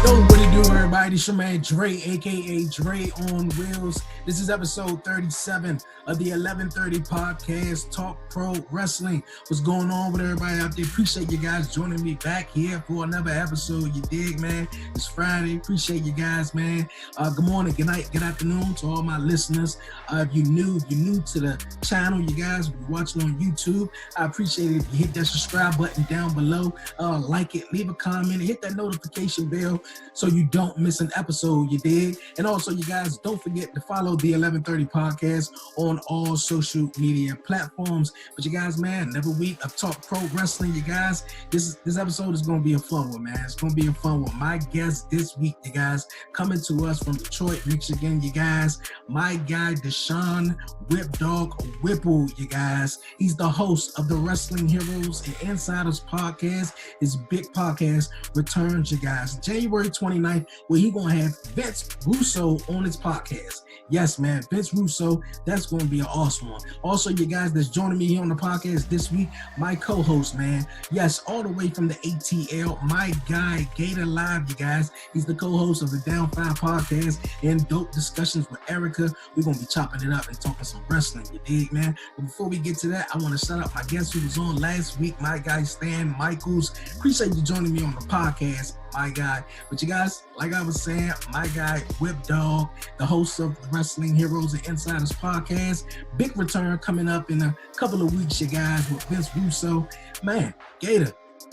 Yo, what it do, everybody? It's your man Dre, aka Dre on Wheels. This is episode 37 of the 1130 podcast, Talk Pro Wrestling. What's going on with everybody out there? Appreciate you guys joining me back here for another episode. You dig, man? It's Friday. Appreciate you guys, man. Good morning, good night, good afternoon to all my listeners. If you're new to the channel, you guys, if you're watching on YouTube, I appreciate it if you hit that subscribe button down below, like it, leave a comment, hit that notification bell so you don't miss an episode, you dig? And also, you guys, don't forget to follow the 1130 podcast on all social media platforms. But you guys, man, another week of Talk Pro Wrestling, you guys. This episode is going to be a fun one, man. It's going to be a fun one. My guest this week, you guys, coming to us from Detroit, Michigan, you guys, my guy, DeSean Whip Dog Whipple, you guys. He's the host of the Wrestling Heroes and Insiders podcast. His big podcast returns, you guys, January 29th, where he going to have Vince Russo on his podcast. Yes, man, Vince Russo, that's going to be an awesome one. Also, you guys that's joining me here on the podcast this week, my co-host, man. Yes, all the way from the ATL, my guy, Gator Live, you guys. He's the co-host of the Down 5 podcast and Dope Discussions with Erica. We're going to be chopping it up and talking some wrestling, you dig, man? But before we get to that, I want to shout out my guest who was on last week, my guy, Stan Michaels. Appreciate you joining me on the podcast, my guy. But you guys, like I was saying, my guy, Whip Dog, the host of the Wrestling Heroes and Insiders podcast. Big return coming up in a couple of weeks, you guys, with Vince Russo. Man, Gator,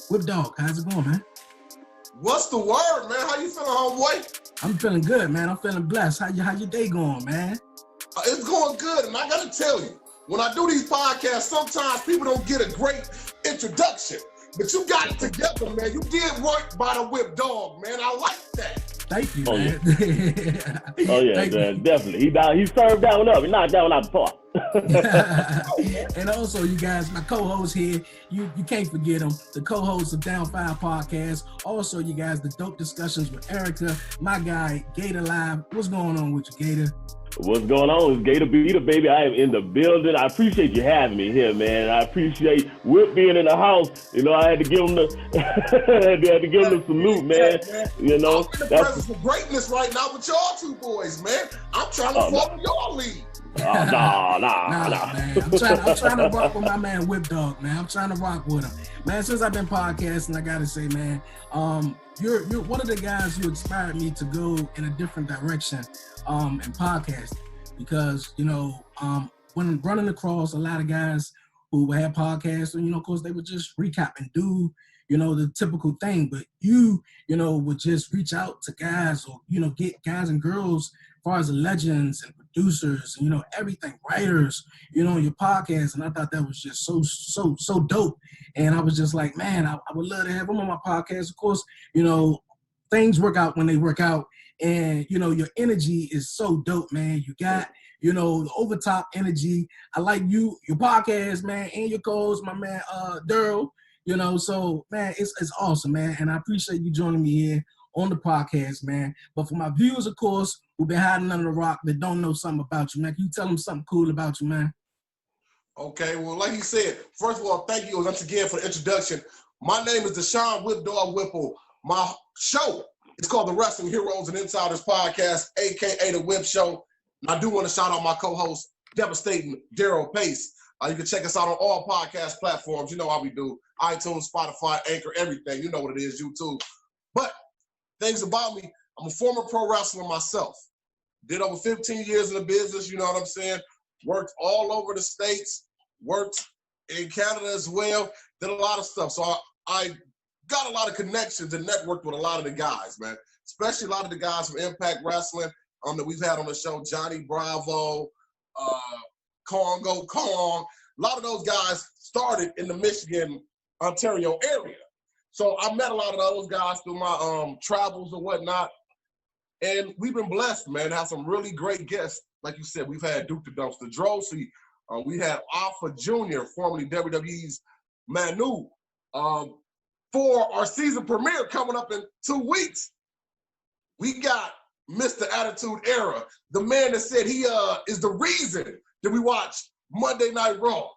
Whip Dog, how's it going, man? What's the word, man? How you feeling, homeboy? I'm feeling good, man. I'm feeling blessed. How your day going, man? It's going good, and I gotta tell you, when I do these podcasts, sometimes people don't get a great introduction. But you got it together, man. You did work by the Whip Dog, man. I like that. Thank you, man. Yeah. Oh, yeah, man, definitely. He served that one up. He knocked that one out the park. And also, you guys, my co-host here, you can't forget him, the co-host of Down 5 podcast. Also, you guys, the Dope Discussions with Erica, my guy, Gator Live. What's going on with you, Gator? What's going on? It's Gator Beater, baby. I am in the building. I appreciate you having me here, man. I appreciate Whip being in the house. You know, I had to give him the had to give him the salute, man. You know, I'm in the presence of greatness right now with y'all two boys, man. I'm trying to follow your lead. Nah, man. I'm trying to rock with my man Whip Dog, man. I'm trying to rock with him, man. Since I've been podcasting, I gotta say, man, you're one of the guys who inspired me to go in a different direction in podcasting, because you know, when I'm running across a lot of guys who had podcasts, and you know, of course, they would just recap and do, you know, the typical thing, but you know, would just reach out to guys, or you know, get guys and girls as far as the legends and producers, and, you know, everything, writers, you know, your podcast. And I thought that was just so dope. And I was just like, man, I would love to have them on my podcast. Of course, you know, things work out when they work out. And, you know, your energy is so dope, man. You got, you know, the over top energy. I like your podcast, man, and your co-host, my man, Daryl, you know, so, man, it's awesome, man. And I appreciate you joining me here on the podcast, man. But for my viewers, of course, who've been hiding under the rock, that don't know something about you, man, can you tell them something cool about you, man? Okay, well, like you said, first of all, thank you once again for the introduction. My name is DeSean Whip Dog Whipple. My show is called the Wrestling Heroes and Insiders podcast, aka the Whip Show. And I do want to shout out my co-host, Devastating Daryl Pace. You can check us out on all podcast platforms. You know how we do. iTunes, Spotify, Anchor, everything. You know what it is, YouTube. But things about me, I'm a former pro wrestler myself. Did over 15 years in the business, you know what I'm saying? Worked all over the States, worked in Canada as well, did a lot of stuff. So I got a lot of connections and networked with a lot of the guys, man. Especially a lot of the guys from Impact Wrestling that we've had on the show, Johnny Bravo, Congo Kong. A lot of those guys started in the Michigan, Ontario area. So I met a lot of those guys through my travels and whatnot. And we've been blessed, man, to have some really great guests. Like you said, we've had Duke the Dumpster Drosy. We had Alpha Jr., formerly WWE's Manu. For our season premiere coming up in 2 weeks, we got Mr. Attitude Era, the man that said he is the reason that we watch Monday Night Raw.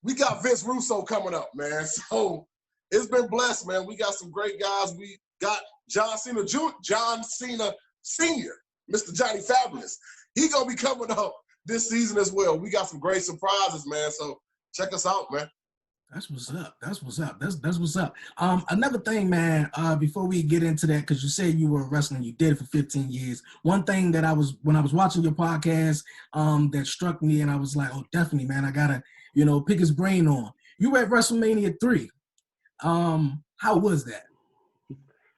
We got Vince Russo coming up, man. So it's been blessed, man. We got some great guys. We got John Cena Sr., Mr. Johnny Fabulous. He gonna be coming up this season as well. We got some great surprises, man. So check us out, man. That's what's up. That's what's up. That's what's up. Another thing, man, before we get into that, because you said you were wrestling, you did it for 15 years. One thing that when I was watching your podcast, that struck me, and I was like, oh, definitely, man, I gotta, pick his brain on. You were at WrestleMania 3. How was that?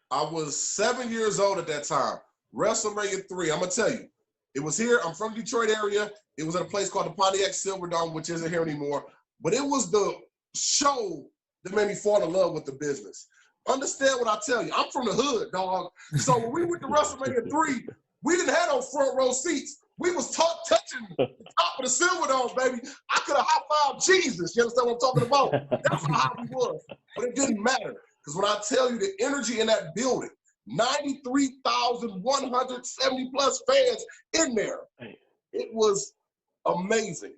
I was 7 years old at that time. WrestleMania 3, I'm gonna tell you, it was here. I'm from the Detroit area. It was at a place called the Pontiac Silverdome, which isn't here anymore. But it was the show that made me fall in love with the business. Understand what I tell you. I'm from the hood, dog. So when we went to WrestleMania 3, we didn't have no front row seats. We was touching the top of the Silverdome, baby. I could have high-fived Jesus. You understand what I'm talking about? That's how high we was. But it didn't matter. Because when I tell you the energy in that building, 93,170 plus fans in there. It was amazing.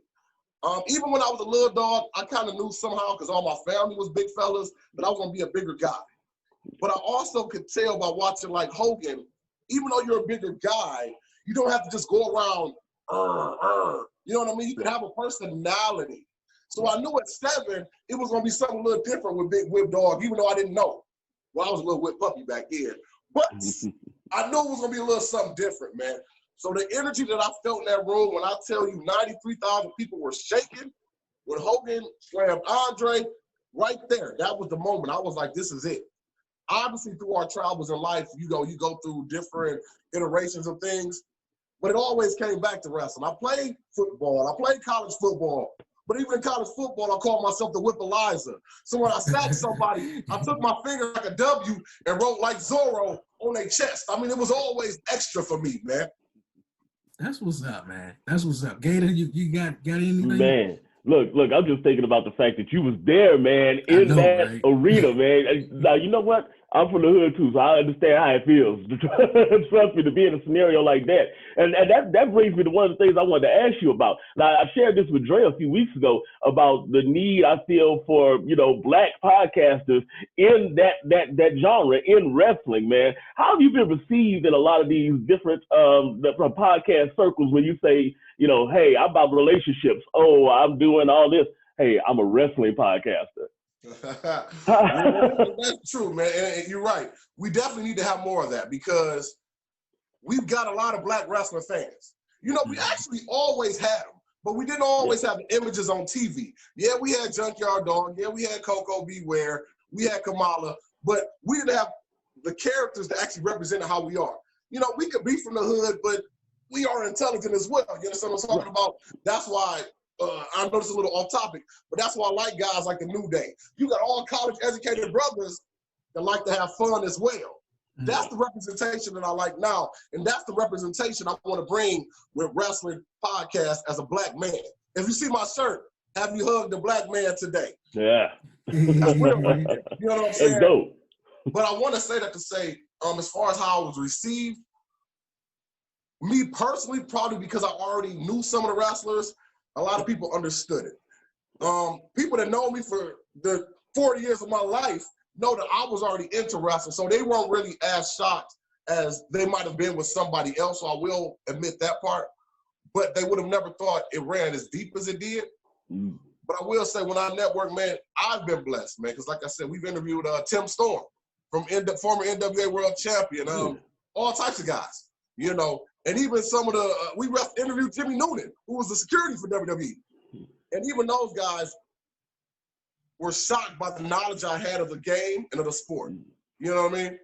Even when I was a little dog, I kind of knew somehow, because all my family was big fellas, that I was going to be a bigger guy. But I also could tell by watching like Hogan, even though you're a bigger guy, you don't have to just go around, you know what I mean? You can have a personality. So I knew at 7, it was going to be something a little different with Big Whip Dog, even though I didn't know. Well, I was a little whip puppy back then. But I knew it was going to be a little something different, man. So the energy that I felt in that room, when I tell you 93,000 people were shaking, when Hogan slammed Andre, right there, that was the moment. I was like, this is it. Obviously, through our travels in life, you go through different iterations of things, but it always came back to wrestling. I played football. I played college football. But even in college football, I called myself the Whip-Eliza. So when I sacked somebody, I took my finger like a W and wrote like Zorro on their chest. I mean, it was always extra for me, man. That's what's up, man. That's what's up. Gator, you got anything? Man, look, I'm just thinking about the fact that you was there, man, in that arena, man. Now, you know what? I'm from the hood, too, so I understand how it feels. Trust me, to be in a scenario like that. And that brings me to one of the things I wanted to ask you about. Now, I shared this with Dre a few weeks ago about the need I feel for, Black podcasters in that genre, in wrestling, man. How have you been received in a lot of these different from podcast circles when you say, hey, I'm about relationships. Oh, I'm doing all this. Hey, I'm a wrestling podcaster. That's true, man. And you're right. We definitely need to have more of that because we've got a lot of Black wrestling fans. We actually always had them, but we didn't always have the images on TV. Yeah, we had Junkyard Dog. Yeah, we had Coco Beware. We had Kamala, but we didn't have the characters that actually represented how we are. We could be from the hood, but we are intelligent as well. You understand what I'm talking about? That's why I know this is a little off topic, but that's why I like guys like the New Day. You got all college-educated brothers that like to have fun as well. Mm-hmm. That's the representation that I like now, and that's the representation I want to bring with Wrestling Podcast as a Black man. If you see my shirt, have you hugged a Black man today? Yeah. You know what I'm saying? That's dope. But I want to say that to say, as far as how I was received, me personally, probably because I already knew some of the wrestlers, a lot of people understood it. People that know me for the 40 years of my life know that I was already into wrestling, so they weren't really as shocked as they might have been with somebody else, so I will admit that part. But they would have never thought it ran as deep as it did. Mm. But I will say, when I network, man, I've been blessed, man, because like I said, we've interviewed Tim Storm, from former NWA World Champion, all types of guys, and even some of the, we interviewed Jimmy Noonan, who was the security for WWE. And even those guys were shocked by the knowledge I had of the game and of the sport. You know what I mean?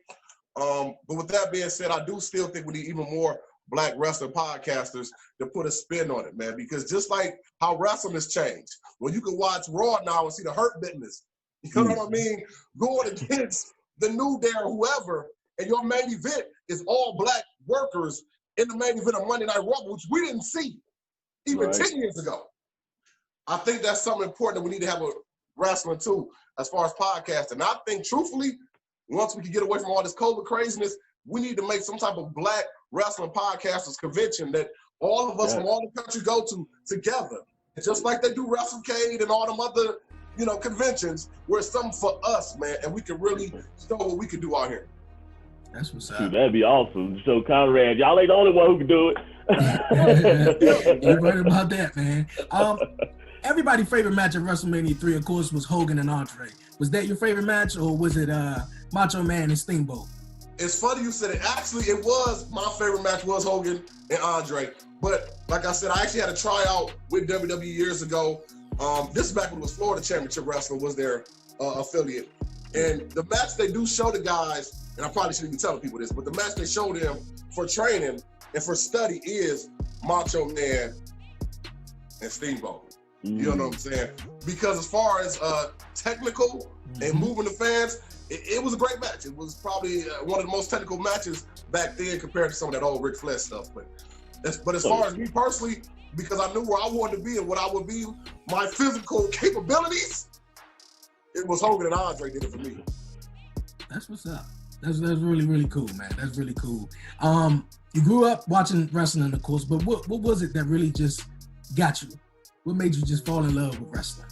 But with that being said, I do still think we need even more Black wrestling podcasters to put a spin on it, man, because just like how wrestling has changed, when you can watch Raw now and see the Hurt Business, you know what I mean, going against the New Day or whoever, and your main event is all Black workers in the main event of Monday Night Raw, which we didn't see even 10 years ago. I think that's something important that we need to have a wrestling too, as far as podcasting. And I think, truthfully, once we can get away from all this COVID craziness, we need to make some type of Black wrestling podcasters convention that all of us from all the country go to together. And just like they do WrestleCade and all them other, conventions, where it's something for us, man, and we can really show what we can do out here. That's what's Shoot, up. that'd be awesome. So Conrad, y'all ain't the only one who can do it. You're right about that, man. Everybody's favorite match at WrestleMania 3, of course, was Hogan and Andre. Was that your favorite match, or was it Macho Man and Steamboat? It's funny you said it. Actually, it was my favorite match was Hogan and Andre. But like I said, I actually had a tryout with WWE years ago. This is back when it was Florida Championship Wrestling was their affiliate. And the match they do show the guys, and I probably shouldn't be telling people this, but the match they show them for training and for study is Macho Man and Steamboat. You know what I'm saying? Because as far as technical and moving the fans, it was a great match. It was probably one of the most technical matches back then compared to some of that old Ric Flair stuff. But as far as me personally, because I knew where I wanted to be and what I would be, my physical capabilities, it was Hogan and Andre did it for me. That's what's up. That's really, really cool, man. That's really cool. You grew up watching wrestling, of course, but what was it that really just got you? What made you just fall in love with wrestling?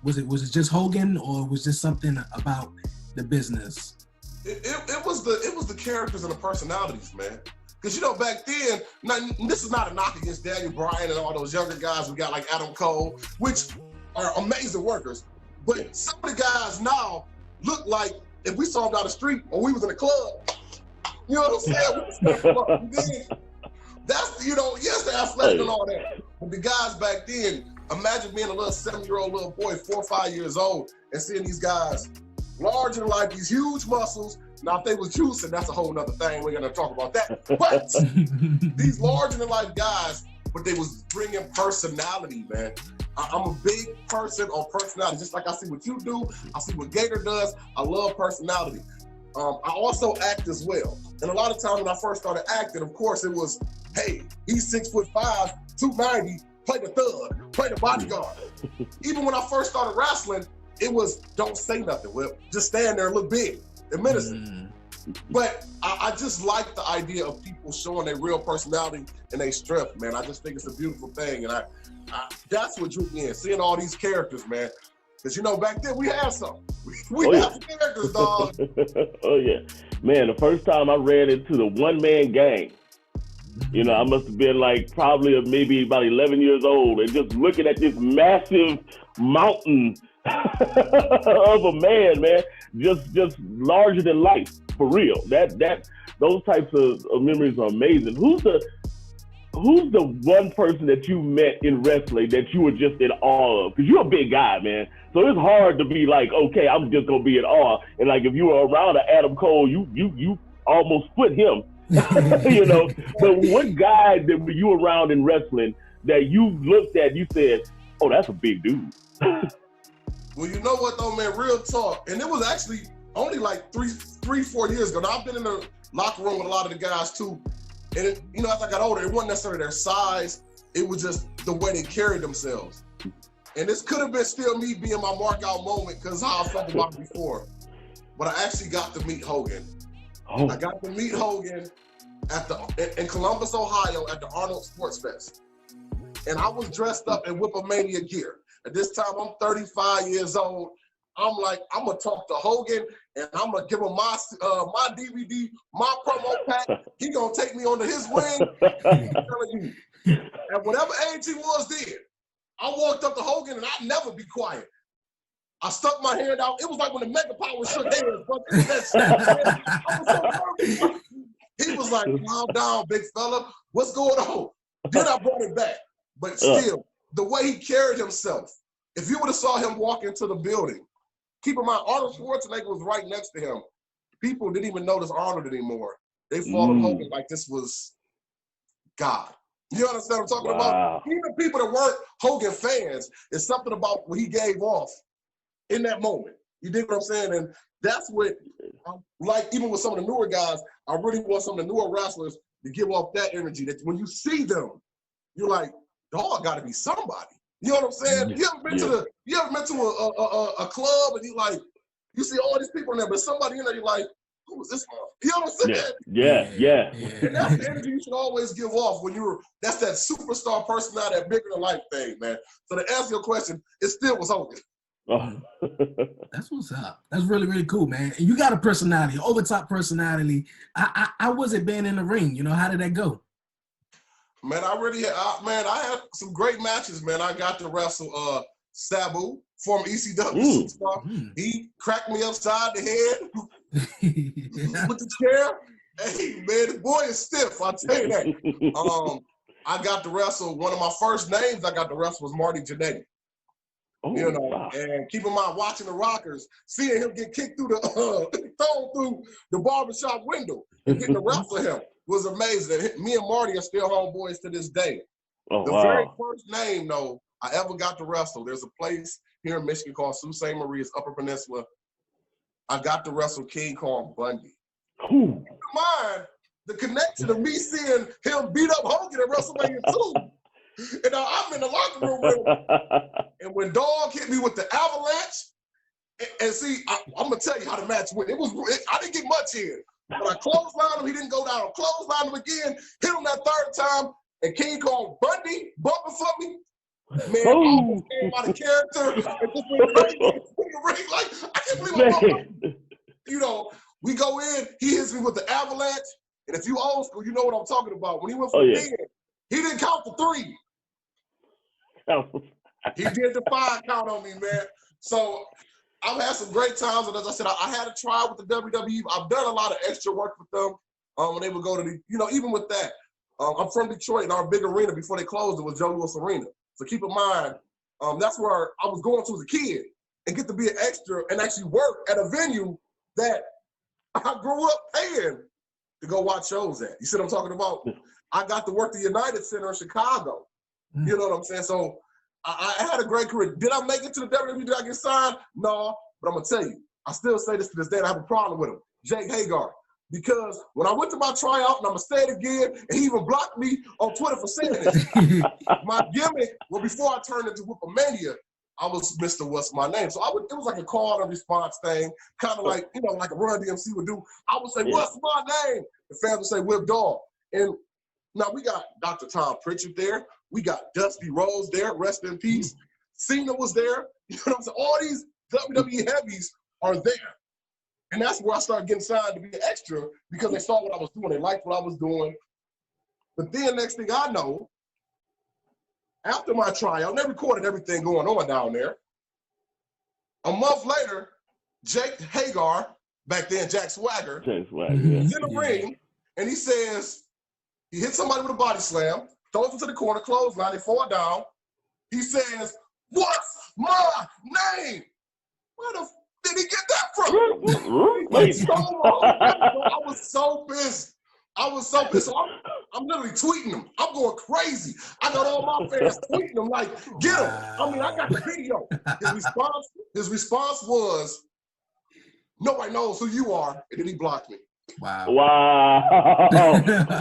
Was it just Hogan, or was just something about the business? It was the characters and the personalities, man. Because back then, this is not a knock against Daniel Bryan and all those younger guys. We got like Adam Cole, which are amazing workers. But some of the guys now look like if we saw them down the street or we was in a club. You know what I'm saying? That's, yes, they're athletic and all that. But the guys back then, imagine being a little 7-year-old little boy, 4 or 5 years old, and seeing these guys larger than life, these huge muscles. Now, if they was juicing, that's a whole nother thing. We're going to talk about that. But these larger than life guys, but they was bringing personality, man. I'm a big person on personality. Just like I see what you do, I see what Gator does. I love personality. I also act as well. And a lot of times when I first started acting, of course, it was, hey, he's 6'5", 290, play the thug, play the bodyguard. Even when I first started wrestling, it was don't say nothing, Whip. Just stand there and look big and menacing. But I just like the idea of people showing their real personality and their strength, man. I just think it's a beautiful thing. And I that's what drew me in, seeing all these characters, man. Because, back then we had some. We had some characters, dog. Oh, yeah. Man, the first time I ran into the one-man gang, I must have been like probably maybe about 11 years old, and just looking at this massive mountain of a man, just larger than life, for real. Those types of memories are amazing. Who's the one person that you met in wrestling that you were just in awe of? Because you're a big guy, man. So it's hard to be like, okay, I'm just gonna be in awe. And like if you were around an Adam Cole, you almost put him. But what guy that you were around in wrestling that you looked at, you said, oh, that's a big dude? Well, you know what though, man, real talk. And it was actually only like 4 years ago. Now, I've been in the locker room with a lot of the guys too. And as I got older, it wasn't necessarily their size. It was just the way they carried themselves. And this could have been still me being my mark out moment because how I felt about it before. But I actually got to meet Hogan. Oh. I got to meet Hogan in Columbus, Ohio at the Arnold Sports Fest. And I was dressed up in Whipomania gear. At this time, I'm 35 years old. I'm like, I'm going to talk to Hogan, and I'm going to give him my DVD, my promo pack. He going to take me under his wing. I'm telling you. At whatever age he was then, I walked up to Hogan, and I'd never be quiet. I stuck my hand out. It was like when the Mega Power shook hands. But I was so nervous. He was like, calm down, big fella. What's going on? Then I brought it back. But still, the way he carried himself, if you would have saw him walk into the building, keep in mind, Arnold Schwarzenegger was right next to him. People didn't even notice Arnold anymore. They followed Hogan like this was God. You understand what I'm talking about? Even people that weren't Hogan fans, it's something about what he gave off in that moment. You dig what I'm saying? And that's what, like, even with some of the newer guys, I really want some of the newer wrestlers to give off that energy that when you see them, you're like, dog got to be somebody. You know what I'm saying? You ever been to a club and you see all these people in there, but somebody in there, you're like, who is this man? You know what I'm saying? Yeah. And that's the energy you should always give off when that's that superstar personality, that bigger than life thing, man. So to answer your question, it still was Hogan. Oh. That's what's up. That's really, really cool, man. And you got a personality, over top personality. How was it being in the ring? You know, how did that go? Man, I had some great matches, man. I got to wrestle Sabu, former ECW superstar. He cracked me upside the head with the chair. Hey, man, the boy is stiff, I'll tell you that. I got to wrestle, one of my first names I got to wrestle was Marty Jannetty. Oh, You know, wow. and keep in mind, watching the Rockers, seeing him get kicked through thrown through the barbershop window and getting to wrestle him was amazing. And me and Marty are still homeboys to this day. Oh, The wow. very first name, though, I ever got to wrestle, there's a place here in Michigan called Sault Ste. Marie's Upper Peninsula. I got to wrestle King Kong Bundy. Keep in mind, the connection of me seeing him beat up Hogan at WrestleMania 2. And I'm in the locker room with him. And when Dog hit me with the avalanche, and see, I'm going to tell you how the match went. I didn't get much in. But I clotheslined him, he didn't go down. Clotheslined him again, hit him that third time, and King Kong Bundy bumping for me. Man, I almost came out of character and just went crazy in the ring. Like, I can't believe I'm bumping. You know, we go in, he hits me with the avalanche. And if you old school, you know what I'm talking about. When he went for the pin, he didn't count for 3. He did the 5 count on me, man. So I've had some great times. And as I said, I had a trial with the WWE. I've done a lot of extra work with them when they would go to the, you know, even with that. I'm from Detroit, and our big arena before they closed it was Joe Louis Arena. So keep in mind, that's where I was going to as a kid and get to be an extra and actually work at a venue that I grew up paying to go watch shows at. You see what I'm talking about? I got to work the United Center in Chicago. You know what I'm saying? So I had a great career. Did I make it to the WWE? Did I get signed? No, but I'm going to tell you, I still say this to this day, and I have a problem with him, Jake Hagar. Because when I went to my tryout, and I'm going to say it again, and he even blocked me on Twitter for saying this, my gimmick, well, before I turned into Whipomania, I was Mr. What's My Name. So it was like a call and response thing, kind of like, you know, like a Run DMC would do. I would say, what's my name? The fans would say, Whip Dog. And now we got Dr. Tom Pritchard there. We got Dusty Rhodes there, rest in peace. Cena was there. You know what I'm saying? All these WWE heavies are there. And that's where I started getting signed to be an extra because they saw what I was doing. They liked what I was doing. But then next thing I know, after my tryout, they recorded everything going on down there. A month later, Jake Hagar, back then Jack Swagger, is in the ring, and he says, he hits somebody with a body slam, throws him to the corner, clothesline, they fall down. He says, what's my name? Where the did he get that from? Wait. So I was so pissed. So I'm literally tweeting him. I'm going crazy. I got all my fans tweeting him like, get him. I mean, I got the video. His response was, nobody knows who you are, and then he blocked me. Wow.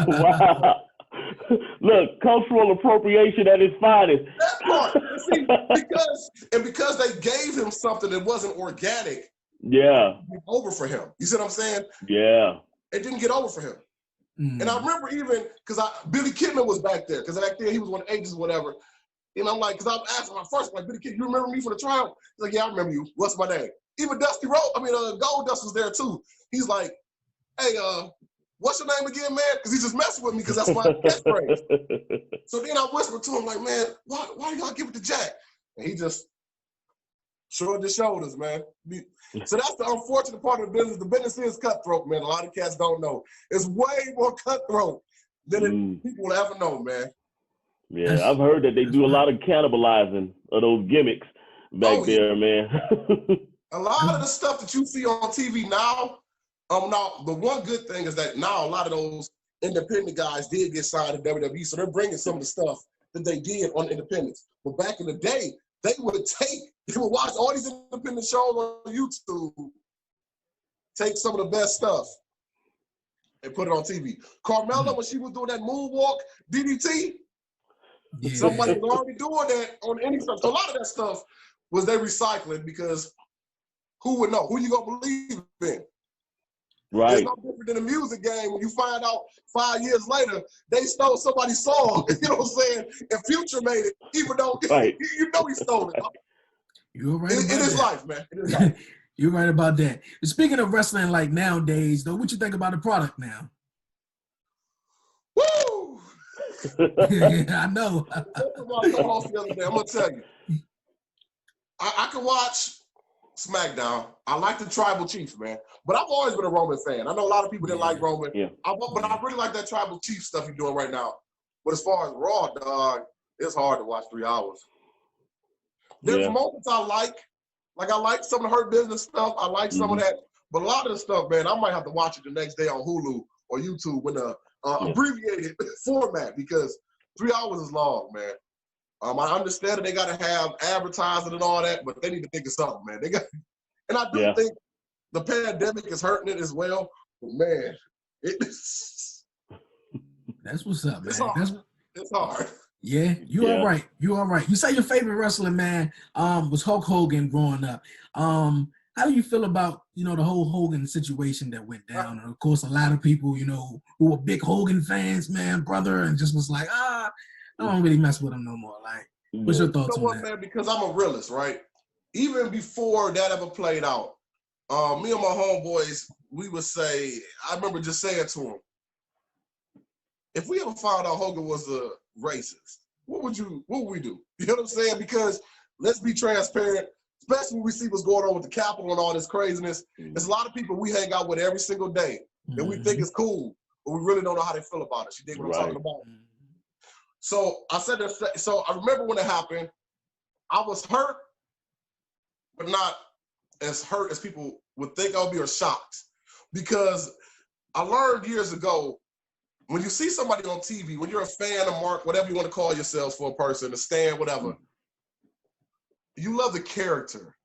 Wow. Look, cultural appropriation at its finest. That part. See, because they gave him something that wasn't organic. Yeah. It didn't get over for him. You see what I'm saying? Yeah. It didn't get over for him. And I remember even, because Billy Kidman was back there, because back there he was one of the agents or whatever. And I'm like, because I asked him at first, like, Billy Kidman, you remember me for the trial? He's like, yeah, I remember you. What's my name? Even Dusty Gold Dust was there too. He's like, hey, what's your name again, man? Because he's just messing with me because that's my catchphrase. So then I whispered to him, like, man, why y'all give it to Jack? And he just shrugged his shoulders, man. So that's the unfortunate part of the business. The business is cutthroat, man. A lot of cats don't know. It's way more cutthroat than people will ever know, man. Yeah, I've heard that they do a lot of cannibalizing of those gimmicks back there, man. A lot of the stuff that you see on TV now, now the one good thing is that now a lot of those independent guys did get signed to WWE, so they're bringing some of the stuff that they did on independence. But back in the day, they would watch all these independent shows on YouTube, take some of the best stuff, and put it on TV. Carmella, when she was doing that moonwalk DDT, somebody was already doing that on any stuff. So a lot of that stuff was they recycling because who would know? Who you gonna believe in? Right. It's no different than a music game when you find out 5 years later they stole somebody's song, you know what I'm saying? And Future made it, even though you know he stole it. You're right. It is life, man. It is life. You're right about that. Speaking of wrestling, like nowadays, though, what you think about the product now? Woo! I know. My co-host the other day, I'm gonna tell you, I can watch SmackDown. I like the Tribal Chief, man. But I've always been a Roman fan. I know a lot of people didn't like Roman. Yeah. But I really like that Tribal Chief stuff he's doing right now. But as far as Raw, dog, it's hard to watch 3 hours. There's moments I like. Like, I like some of the Hurt Business stuff. I like some of that. But a lot of the stuff, man, I might have to watch it the next day on Hulu or YouTube in a abbreviated format because 3 hours is long, man. I understand that they got to have advertising and all that, but they need to think of something, man. And I do think the pandemic is hurting it as well. But man, that's what's up, man. It's hard. Yeah, you all right. You all right. You say your favorite wrestler, man, was Hulk Hogan growing up. How do you feel about, the whole Hogan situation that went down? And of course, a lot of people, who were big Hogan fans, man, brother, and just was like, I don't really mess with him no more. Like, what's your thoughts on that? Man, because I'm a realist, right? Even before that ever played out, me and my homeboys, we would say, I remember just saying to him, if we ever found out Hogan was a racist, what would we do? You know what I'm saying? Because let's be transparent, especially when we see what's going on with the Capitol and all this craziness. There's a lot of people we hang out with every single day that we think is cool, but we really don't know how they feel about it. You dig what I'm talking about? So I said that. So I remember when it happened, I was hurt, but not as hurt as people would think I would be, or shocked, because I learned years ago, when you see somebody on TV, when you're a fan, a mark, whatever you want to call yourselves for a person, a stand, whatever, you love the character,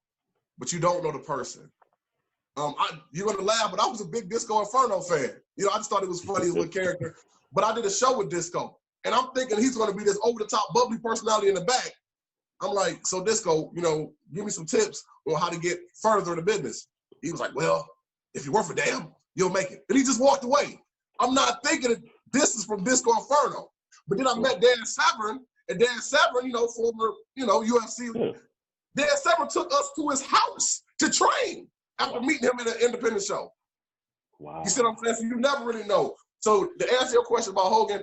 but you don't know the person. You're going to laugh, but I was a big Disco Inferno fan. I just thought it was funny as a character. But I did a show with Disco, and I'm thinking he's going to be this over-the-top, bubbly personality in the back. I'm like, so Disco, give me some tips on how to get further in the business. He was like, well, if you're worth a damn, you'll make it. And he just walked away. I'm not thinking that this is from Disco Inferno. But then I met Dan Severn, and Dan Severn, former, UFC. Yeah. Dan Severn took us to his house to train after meeting him in an independent show. Wow. You see what I'm saying? So you never really know. So to answer your question about Hogan,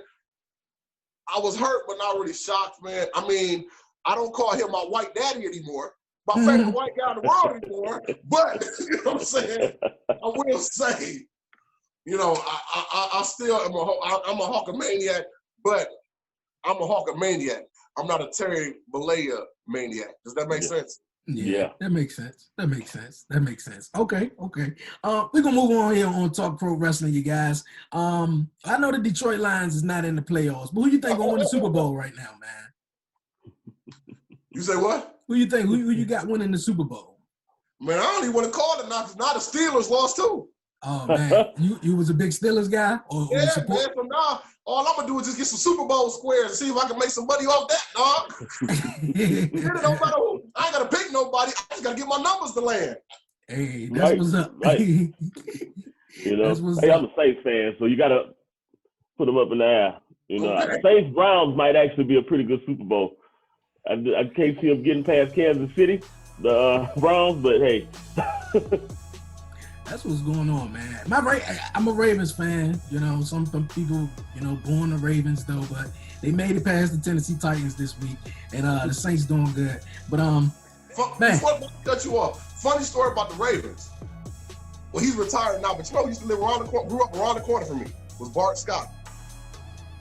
I was hurt, but not really shocked, man. I mean, I don't call him my white daddy anymore, my favorite white guy in the world anymore, but, you know what I'm saying? I will say, I still am I'm a Hulkamaniac, but I'm a Hulkamaniac. I'm not a Terry Bollea maniac. Does that make sense? Yeah, that makes sense. Okay. We're going to move on here on Talk Pro Wrestling, you guys. I know the Detroit Lions is not in the playoffs, but who you think will win the Super Bowl right now, man? You say what? Who you think? Who you got winning the Super Bowl? Man, I don't even want to call it now, because now the Steelers lost too. Oh, man. you was a big Steelers guy? Man, from now, all I'm going to do is just get some Super Bowl squares and see if I can make some money off that, dog. It don't matter who. I ain't got to pick nobody. I just got to get my numbers to land. Hey, that's what's up. Right. I'm a Saints fan, so you got to put them up in the air. Okay. Saints Browns might actually be a pretty good Super Bowl. I can't see them getting past Kansas City, the Browns, but hey. That's what's going on, man. I'm a Ravens fan. Some people, born the Ravens though, but they made it past the Tennessee Titans this week, and the Saints doing good. But man, before I cut you off, funny story about the Ravens. Well, he's retired now, but he used to live around the corner, grew up around the corner from me. Was Bart Scott.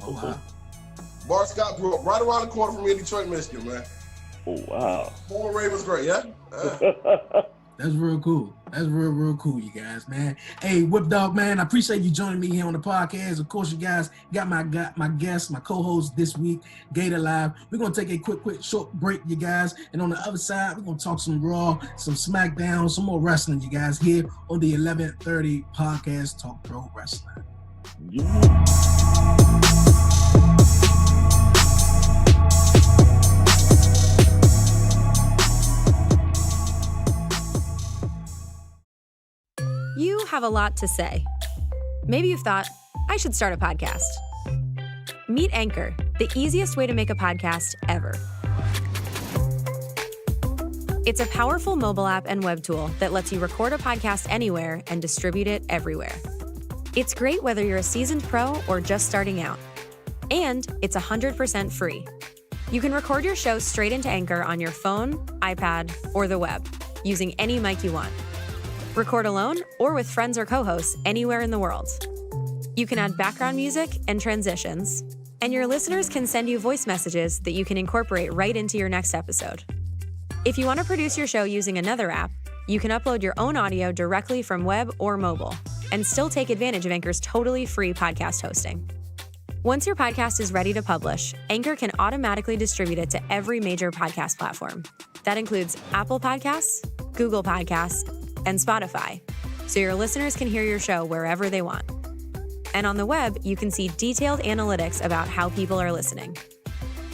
Oh wow. Bart Scott grew up right around the corner from me in Detroit, Michigan, man. Oh wow. Former Ravens great, yeah. That's real cool. That's real cool, you guys, man. Hey, Whip Dog, man, I appreciate you joining me here on the podcast. Of course, you guys got my guest, my co-host this week, Gator Live. We're going to take a quick, short break, you guys. And on the other side, we're going to talk some Raw, some SmackDown, some more wrestling, you guys, here on the 1130 podcast, Talk Pro Wrestling. Yeah. You have a lot to say. Maybe you've thought, I should start a podcast. Meet Anchor, the easiest way to make a podcast ever. It's a powerful mobile app and web tool that lets you record a podcast anywhere and distribute it everywhere. It's great whether you're a seasoned pro or just starting out. And it's 100% free. You can record your show straight into Anchor on your phone, iPad, or the web, using any mic you want. Record alone or with friends or co-hosts anywhere in the world. You can add background music and transitions, and your listeners can send you voice messages that you can incorporate right into your next episode. If you want to produce your show using another app, you can upload your own audio directly from web or mobile, and still take advantage of Anchor's totally free podcast hosting. Once your podcast is ready to publish, Anchor can automatically distribute it to every major podcast platform. That includes Apple Podcasts, Google Podcasts, and Spotify, so your listeners can hear your show wherever they want. And on the web, you can see detailed analytics about how people are listening.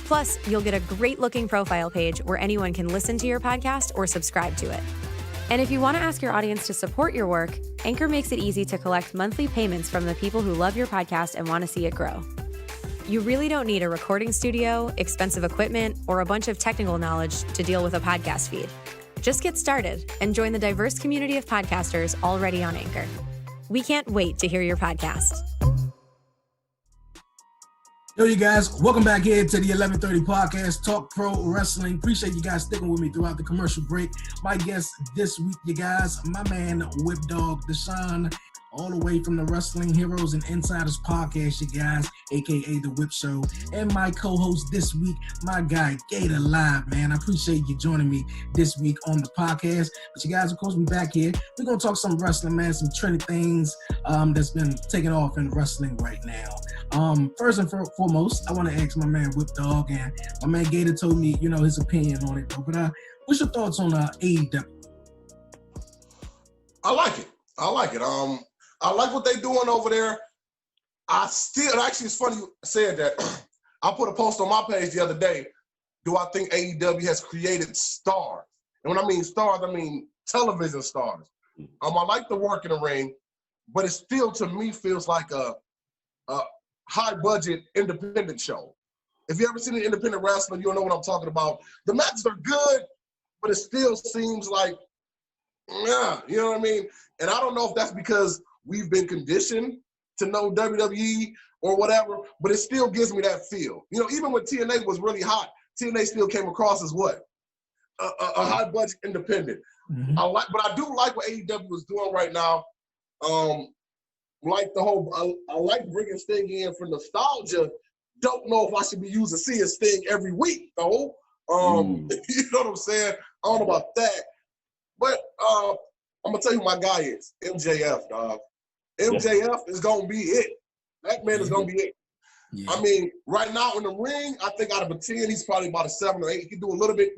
Plus, you'll get a great-looking profile page where anyone can listen to your podcast or subscribe to it. And if you want to ask your audience to support your work, Anchor makes it easy to collect monthly payments from the people who love your podcast and want to see it grow. You really don't need a recording studio, expensive equipment, or a bunch of technical knowledge to deal with a podcast feed. Just get started and join the diverse community of podcasters already on Anchor. We can't wait to hear your podcast. Yo, you guys, welcome back here to the 1130 podcast, Talk Pro Wrestling. Appreciate you guys sticking with me throughout the commercial break. My guest this week, you guys, my man, Whip Dog DeSean, all the way from the Wrestling Heroes and Insiders podcast, you guys, a.k.a. The Whip Show. And my co-host this week, my guy, Gator Live, man. I appreciate you joining me this week on the podcast. But you guys, of course, we back here. We're going to talk some wrestling, man, some trendy things that's been taking off in wrestling right now. First and foremost, I want to ask my man Whip Dog, and my man Gator told me, his opinion on it. But what's your thoughts on AEW? I like it. I like what they're doing over there. Actually, it's funny you said that. I put a post on my page the other day. Do I think AEW has created stars? And when I mean stars, I mean television stars. I like the work in the ring, but it still, to me, feels like a high-budget independent show. If you ever seen an independent wrestler, you'll know what I'm talking about. The matches are good, but it still seems like, yeah, you know what I mean? And I don't know if that's because we've been conditioned to know WWE or whatever, but it still gives me that feel. Even when TNA was really hot, TNA still came across as what? A high-budget independent. Mm-hmm. But I do like what AEW is doing right now. I like bringing Sting in for nostalgia. Don't know if I should be using Sting every week, though. You know what I'm saying? I don't know about that. But I'm going to tell you who my guy is, MJF, dog. MJF is going to be it. That man is going to be it. Yeah. I mean, right now in the ring, I think out of a 10, he's probably about a 7 or 8. He can do a little bit,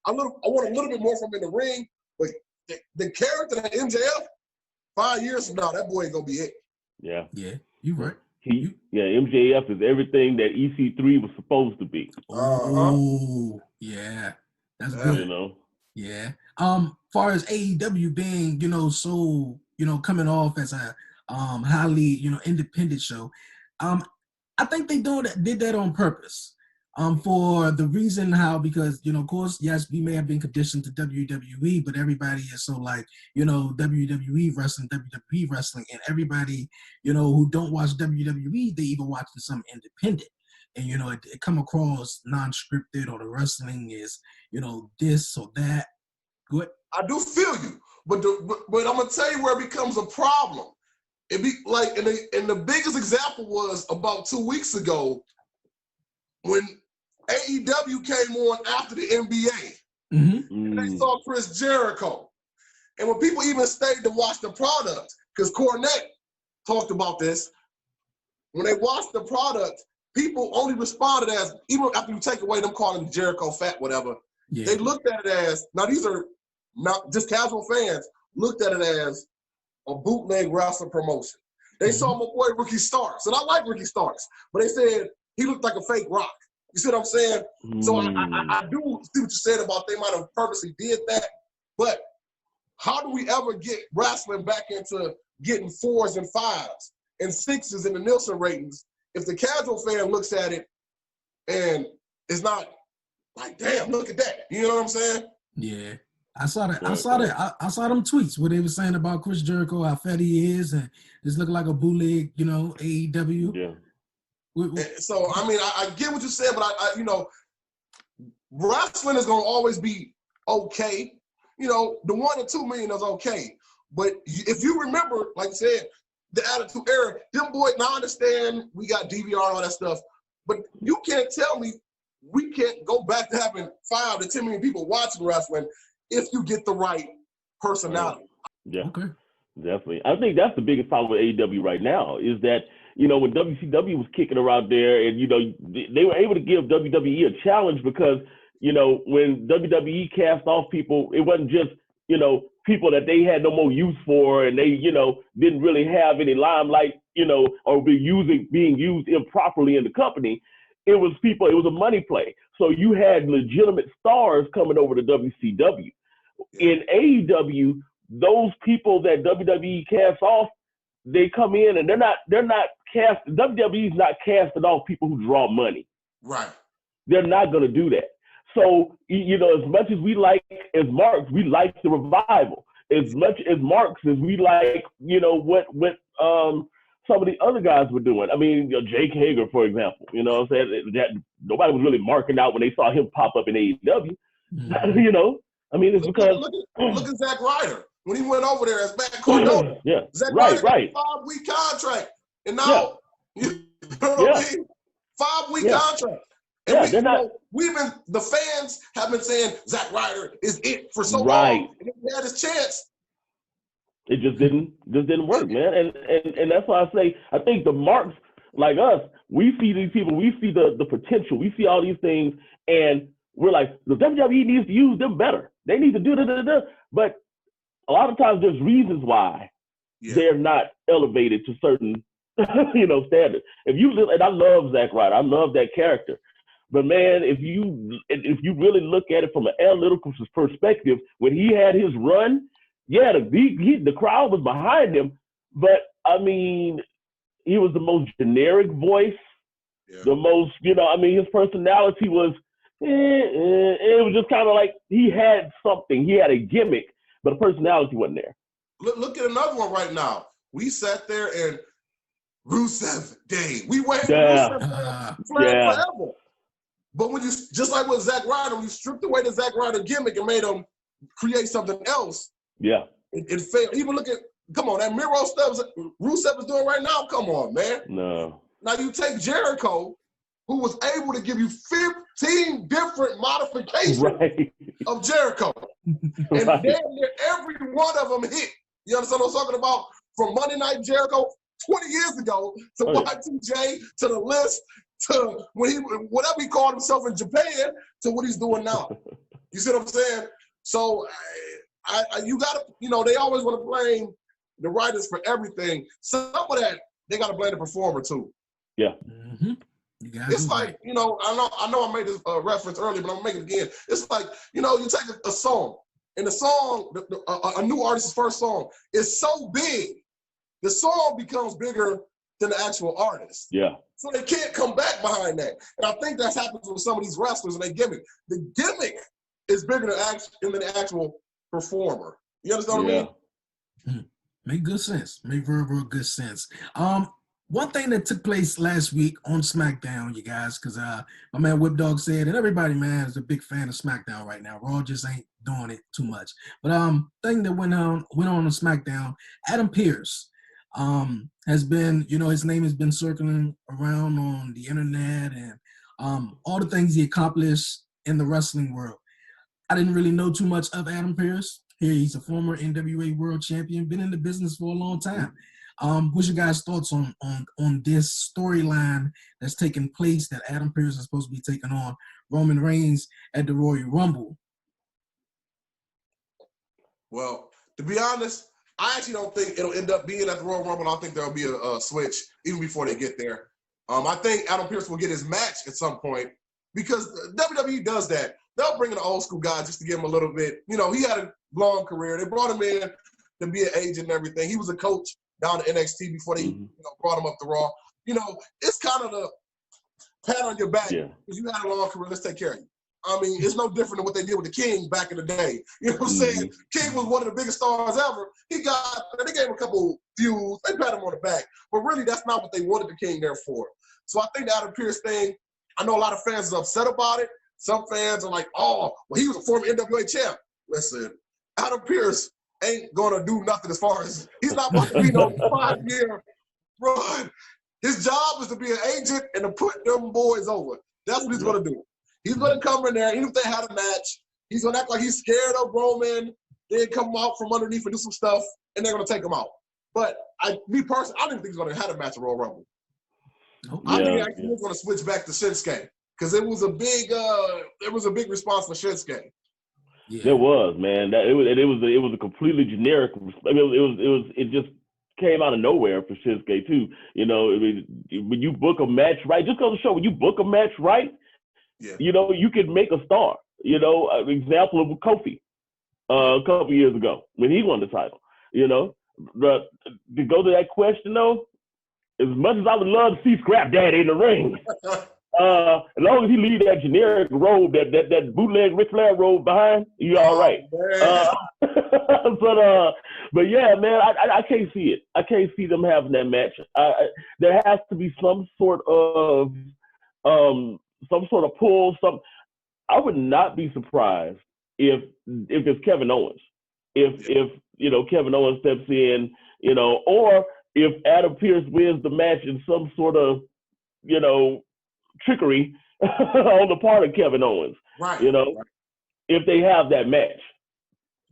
I want a little bit more from him in the ring. But the character that MJF, 5 years from now, that boy ain't going to be it. Yeah. Yeah, you're right. MJF is everything that EC3 was supposed to be. Oh, yeah. That's good. Yeah. Far as AEW being, so, coming off as a highly, independent show, I think they did that on purpose. For the reason because, of course, yes, we may have been conditioned to WWE, but everybody is so like, WWE wrestling, and everybody, who don't watch WWE, they even watch some independent. And, it come across non-scripted, or the wrestling is, this or that. Good. I do feel you, but I'm going to tell you where it becomes a problem. It be like, and the biggest example was about 2 weeks ago when AEW came on after the NBA. And they saw Chris Jericho. And when people even stayed to watch the product, because Cornette talked about this, when they watched the product, people only responded as, even after you take away them calling Jericho fat, whatever, they looked at it as, now these are not just casual fans, looked at it as a bootleg wrestling promotion. They saw my boy Ricky Starks, and I like Ricky Starks, but they said he looked like a fake Rock. You see what I'm saying? So I do see what you said about they might have purposely did that, but how do we ever get wrestling back into getting 4s and 5s and 6s in the Nielsen ratings if the casual fan looks at it and is not like, damn, look at that. You know what I'm saying? Yeah. I saw that. I Right, saw right. that. I saw them tweets where they were saying about Chris Jericho, how fat he is, and it's looking like a bootleg, AEW. Yeah. So I mean, I get what you said, but I wrestling is gonna always be okay. The 1 or 2 million is okay. But if you remember, like I said, the Attitude Era, them boys, now I understand we got DVR and all that stuff, but you can't tell me we can't go back to having 5 to 10 million people watching wrestling if you get the right personality. Yeah. Okay. Definitely. I think that's the biggest problem with AEW right now is that, when WCW was kicking around there and, they were able to give WWE a challenge because, when WWE cast off people, it wasn't just, people that they had no more use for and they, didn't really have any limelight, or being used improperly in the company. It was a money play. So you had legitimate stars coming over to WCW. In AEW, those people that WWE casts off, they come in and they're not cast. WWE's not casting off people who draw money. Right. They're not going to do that. So, as much as we like, as marks, we like the revival. As much as marks as we like, what some of the other guys were doing. I mean, Jake Hager, for example, what I'm saying? That nobody was really marking out when they saw him pop up in AEW. Mm-hmm. I mean, it's because look at Zack Ryder when he went over there as Matt Cardona. Yeah, Zack right. Ryder got a 5-week contract, and now you know what I mean? 5-week contract. And the fans have been saying Zack Ryder is it for so long. And if he had his chance, it just didn't work, man. And that's why I say I think the marks like us, we see these people, we see the potential, we see all these things, and we're like, the WWE needs to use them better. They need to do da. But a lot of times there's reasons why they're not elevated to certain standards. And I love Zack Ryder, I love that character. But man, if you really look at it from an analytical perspective, when he had his run, the crowd was behind him. But I mean, he was the most generic voice, the most, his personality was, it was just kind of like he had something, he had a gimmick, but the personality wasn't there. Look at another one right now. We sat there and Rusev Day. We waited for Rusev forever. But when you, just like with Zack Ryder, when you stripped away the Zack Ryder gimmick and made him create something else, it failed. Even look at, come on, that Miro stuff Rusev is doing right now, come on, man. No. Now you take Jericho, who was able to give you 15 different modifications of Jericho. And damn near every one of them hit. You understand what I'm talking about? From Monday Night Jericho 20 years ago to Y2J to the list to whatever he called himself in Japan to what he's doing now. You see what I'm saying? So you got to, they always want to blame the writers for everything. Some of that, they got to blame the performer too. Yeah. Mm-hmm. It's like, I know I made this reference earlier, but I'm going to make it again. It's like, you take a song, and the song, a new artist's first song is so big, the song becomes bigger than the actual artist. Yeah. So they can't come back behind that. And I think that's happens with some of these wrestlers and they gimmick. The gimmick is bigger than the actual performer. You understand what I mean? Make good sense. Make very, very good sense. One thing that took place last week on SmackDown, you guys, because my man Whip Dog said, and everybody, man, is a big fan of SmackDown right now. Raw just ain't doing it too much. But thing that went on SmackDown, Adam Pearce has been, his name has been circling around on the internet and all the things he accomplished in the wrestling world. I didn't really know too much of Adam Pearce. Here, he's a former NWA World Champion, been in the business for a long time. What's your guys' thoughts on this storyline that's taking place that Adam Pearce is supposed to be taking on Roman Reigns at the Royal Rumble? Well, to be honest, I actually don't think it'll end up being at the Royal Rumble. I think there'll be a switch even before they get there. I think Adam Pearce will get his match at some point because WWE does that. They'll bring in an old school guy just to give him a little bit. He had a long career. They brought him in to be an agent and everything. He was a coach down to NXT before they brought him up to Raw. It's kind of the pat on your back because you had a long career. Let's take care of you. I mean, it's no different than what they did with the King back in the day. You know what I'm saying? King was one of the biggest stars ever. They gave him a couple views. They pat him on the back. But really, that's not what they wanted the King there for. So I think the Adam Pearce thing, I know a lot of fans are upset about it. Some fans are like, oh, well, he was a former NWA champ. Listen, Adam Pearce ain't going to do nothing as far as – he's not about to be no 5-year run. His job is to be an agent and to put them boys over. That's what he's going to do. He's going to come in there, even if they had a match, he's going to act like he's scared of Roman, then come out from underneath and do some stuff, and they're going to take him out. But me personally, I didn't think he was going to have a match at Royal Rumble. I think he actually was going to switch back to Shinsuke because it was a big response for Shinsuke. Yeah. There was, man. It was a completely generic. I mean, it just came out of nowhere for Shinsuke too. You know, I mean, when you book a match right, just goes to show when you book a match right, you know, you can make a star. You know, an example of Kofi a couple years ago when he won the title. You know, but to go to that question though, as much as I would love to see Scrap Daddy in the ring, as long as he leave that generic robe, that bootleg Ric Flair robe behind, you all right. But yeah, man, I can't see it. I can't see them having that match. There has to be some sort of pull. I would not be surprised if it's Kevin Owens. If you know Kevin Owens steps in, you know, or if Adam Pearce wins the match in some sort of, you know, trickery on the part of Kevin Owens. Right. You know, if they have that match.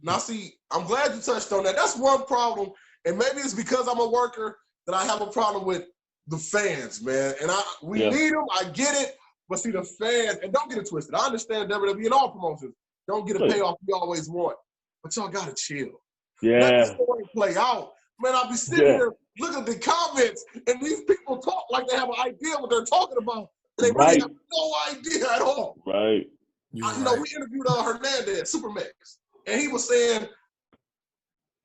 Now, see, I'm glad you touched on that. That's one problem, and maybe it's because I'm a worker that I have a problem with the fans, man. And we need them. I get it. But see, the fans, and don't get it twisted. I understand WWE and all promotions don't get a payoff we always want. But y'all got to chill. Yeah. Let the story play out. Man, I'll be sitting here looking at the comments, and these people talk like they have an idea what they're talking about. They really have no idea at all. Right. You know, we interviewed Hernandez, Supermax, and he was saying,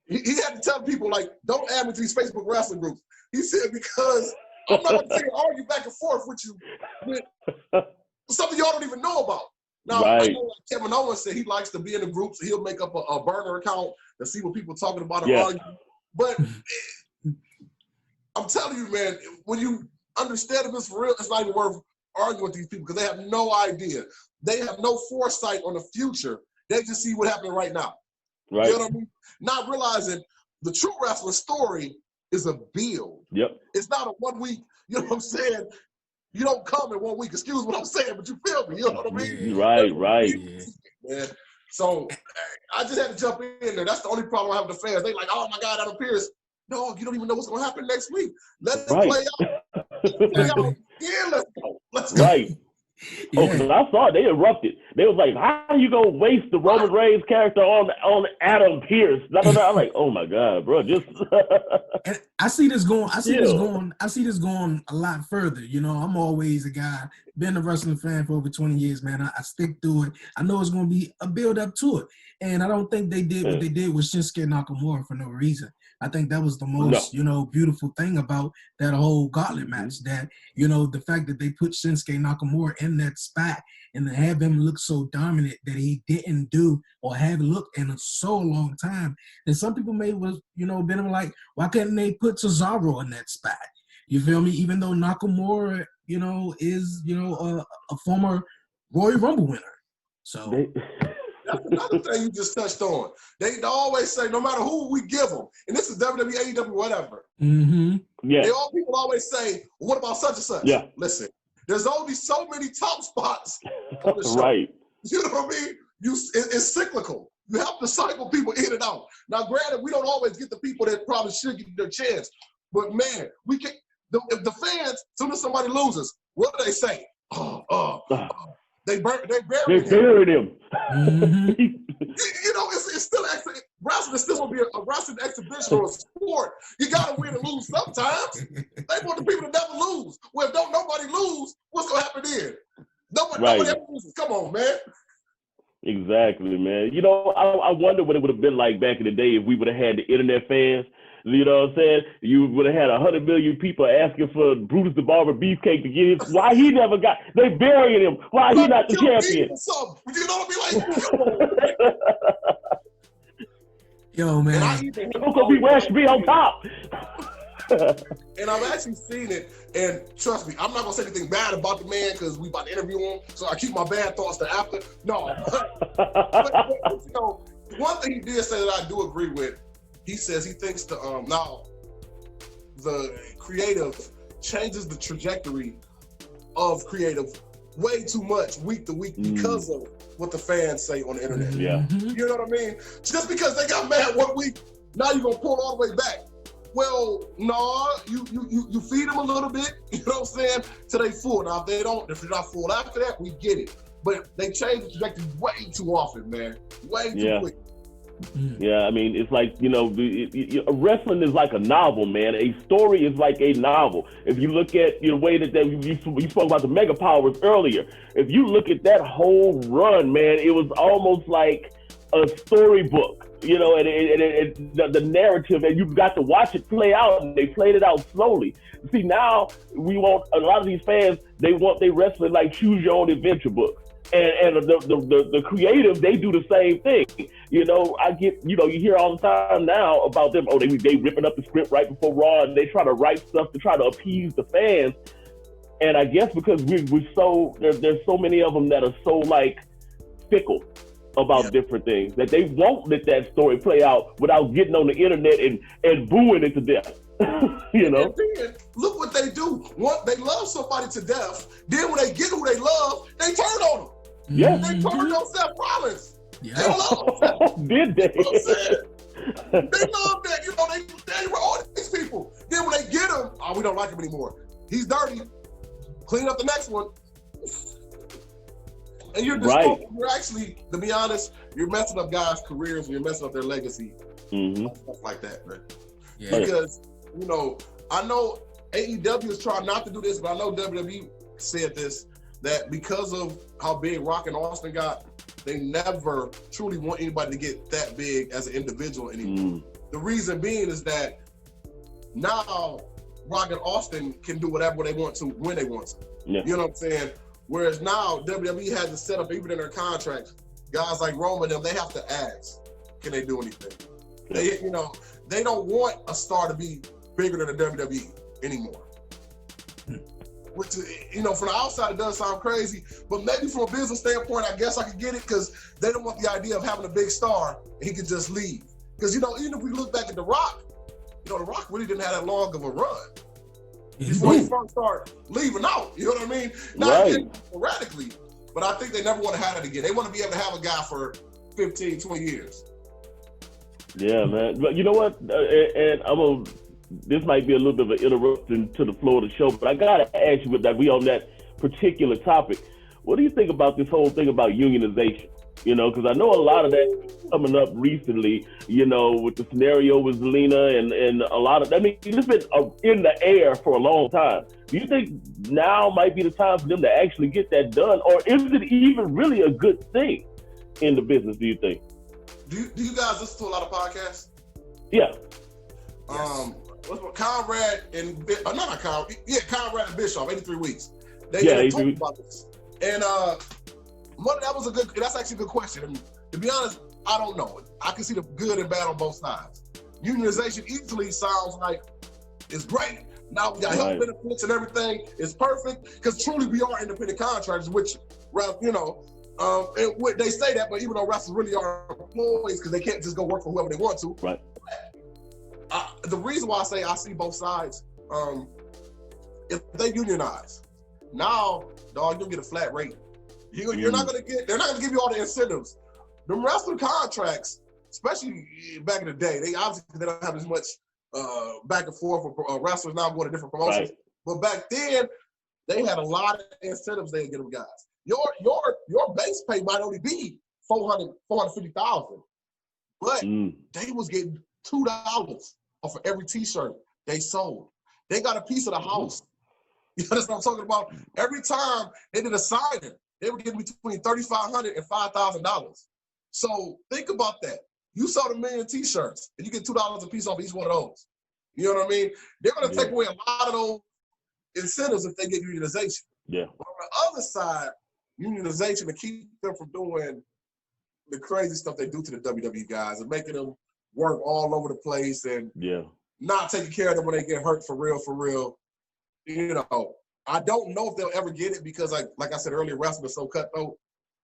he had to tell people, like, don't add me to these Facebook wrestling groups. He said, because I'm not going to argue back and forth with you with something y'all don't even know about. Now, I know like Kevin Owens said he likes to be in the groups, so he'll make up a burner account to see what people are talking about and argue. But I'm telling you, man, when you understand this for real, it's not even worth arguing with these people because they have no idea. They have no foresight on the future. They just see what happened right now. Right. You know what I mean? Not realizing the true wrestling story is a build. Yep. It's not a 1 week, you know what I'm saying? You don't come in 1 week, excuse what I'm saying, but you feel me, you know what I mean? Right. Man. So I just had to jump in there. That's the only problem I have with the fans. They like, oh my God, Adam Pearce. No, you don't even know what's going to happen next week. Let it play out. Let's go. Right. Oh, because I saw it. They erupted. They was like, how are you going to waste the Roman Reigns character on Adam Pearce? I'm like, oh my God, bro. Just and I see this going a lot further. You know, I'm always a guy, been a wrestling fan for over 20 years, man. I stick through it. I know it's going to be a build up to it. And I don't think they did what they did with Shinsuke Nakamura for no reason. I think that was the most, beautiful thing about that whole gauntlet match. That, the fact that they put Shinsuke Nakamura in that spot and to have him look so dominant that he didn't do or have looked in a so long time. And some people been like, why couldn't they put Cesaro in that spot? You feel me? Even though Nakamura, is, a former Royal Rumble winner. So that's another thing you just touched on. They always say, no matter who we give them, and this is WWE, AEW, whatever. Mm-hmm. Yeah. People always say, well, what about such and such? Yeah. Listen, there's only so many top spots on the show. Right. You know what I mean? It's cyclical. You have to cycle people in and out. Now, granted, we don't always get the people that probably should get their chance. But, man, we can. If the fans, as soon as somebody loses, what do they say? They buried him. Mm-hmm. It's still wrestling is still gonna be a wrestling exhibition or a sport. You gotta win and lose sometimes. They want the people to never lose. Well, if don't nobody lose, what's gonna happen then? Nobody ever loses. Come on, man. Exactly, man. I wonder what it would have been like back in the day if we would have had the internet fans You know what I'm saying? You would have had 100 million people asking for Brutus the Barber Beefcake to get his. Why he never got? They burying him. Why he not the champion? You know what I mean? Yo, man. Should be on top. And I've actually seen it, and trust me, I'm not gonna say anything bad about the man because we about to interview him, so I keep my bad thoughts to after. No, but, you know, one thing he did say that I do agree with. He says he thinks now the creative changes the trajectory of creative way too much week to week because of what the fans say on the internet. Yeah, you know what I mean? Just because they got mad one week, now you're gonna pull all the way back. Well, no, you feed them a little bit, you know what I'm saying, till they full. Now, if they're not full after that, we get it. But they change the trajectory way too often, man. Way too quick. Yeah, I mean, it's like, you know, wrestling is like a novel, man. A story is like a novel. If you look at the way that you spoke about the Mega Powers earlier, if you look at that whole run, man, it was almost like a storybook. You know, and the narrative, and you've got to watch it play out, and they played it out slowly. See, now we want a lot of these fans. They want their wrestling like choose your own adventure book, and the creative, they do the same thing. You know, you hear all the time now about them. Oh, they ripping up the script right before Raw, and they try to write stuff to try to appease the fans. And I guess because we're so there's so many of them that are so like fickle about different things that they won't let that story play out without getting on the internet and booing it to death. You know? And then, look what they do. They love somebody to death. Then when they get who they love, they turn on them. Yeah. They turned on Seth Rollins. Yeah. They love him. Did they? You know what I'm saying? They love that. You know, they were all these people. Then when they get him, we don't like him anymore. He's dirty. Clean up the next one. And you're actually, to be honest, you're messing up guys' careers and you're messing up their legacy. Stuff like that, man. Yeah. Because, you know, I know AEW is trying not to do this, but I know WWE said this, that because of how big Rock and Austin got, they never truly want anybody to get that big as an individual anymore. The reason being is that now Rock and Austin can do whatever they want to when they want to. Yeah. You know what I'm saying? Whereas now WWE has to set up, even in their contracts, guys like Roman, they have to ask, can they do anything? They, you know, they don't want a star to be bigger than the WWE anymore. Which, you know, from the outside it does sound crazy, but maybe from a business standpoint, I guess I could get it because they don't want the idea of having a big star and he could just leave. Because, you know, even if we look back at The Rock, you know, The Rock really didn't have that long of a run before he first started leaving out. You know what I mean? Not sporadically, but I think they never want to have it again. They want to be able to have a guy for 15, 20 years. Yeah, man. But you know what? And this might be a little bit of an interruption to the flow of the show, but I got to ask you, with that we on that particular topic, what do you think about this whole thing about unionization? You know, because I know a lot of that coming up recently, you know, with the scenario with Zelina and a lot of, I mean, it's been in the air for a long time. Do you think now might be the time for them to actually get that done? Or is it even really a good thing in the business, do you think? Do you guys listen to a lot of podcasts? Yeah. Conrad and Conrad and Bischoff, 83 Weeks. They talk about this. And that's actually a good question. And to be honest, I don't know. I can see the good and bad on both sides. Unionization easily sounds like it's great. Now we got health benefits and everything. It's perfect because truly we are independent contractors, which, you know, they say that, but even though wrestlers really are employees because they can't just go work for whoever they want to. Right. The reason why I say I see both sides, if they unionize, now, dog, you'll get a flat rate. They're not gonna give you all the incentives. The wrestling contracts, especially back in the day, they don't have as much back and forth for wrestlers now going to different promotions. Right. But back then, they had a lot of incentives they would get them guys. Your base pay might only be $450,000, but they was getting $2 off of every T-shirt they sold. They got a piece of the house. You understand what I'm talking about? Every time they did a signing, they were getting between $3,500 and $5,000. So think about that. You sold 1 million T-shirts, and you get $2 a piece off each one of those. You know what I mean? They're going to take away a lot of those incentives if they get unionization. Yeah. But on the other side, unionization to keep them from doing the crazy stuff they do to the WWE guys and making them work all over the place and not taking care of them when they get hurt for real. You know, I don't know if they'll ever get it because, like I said earlier, wrestling is so cutthroat.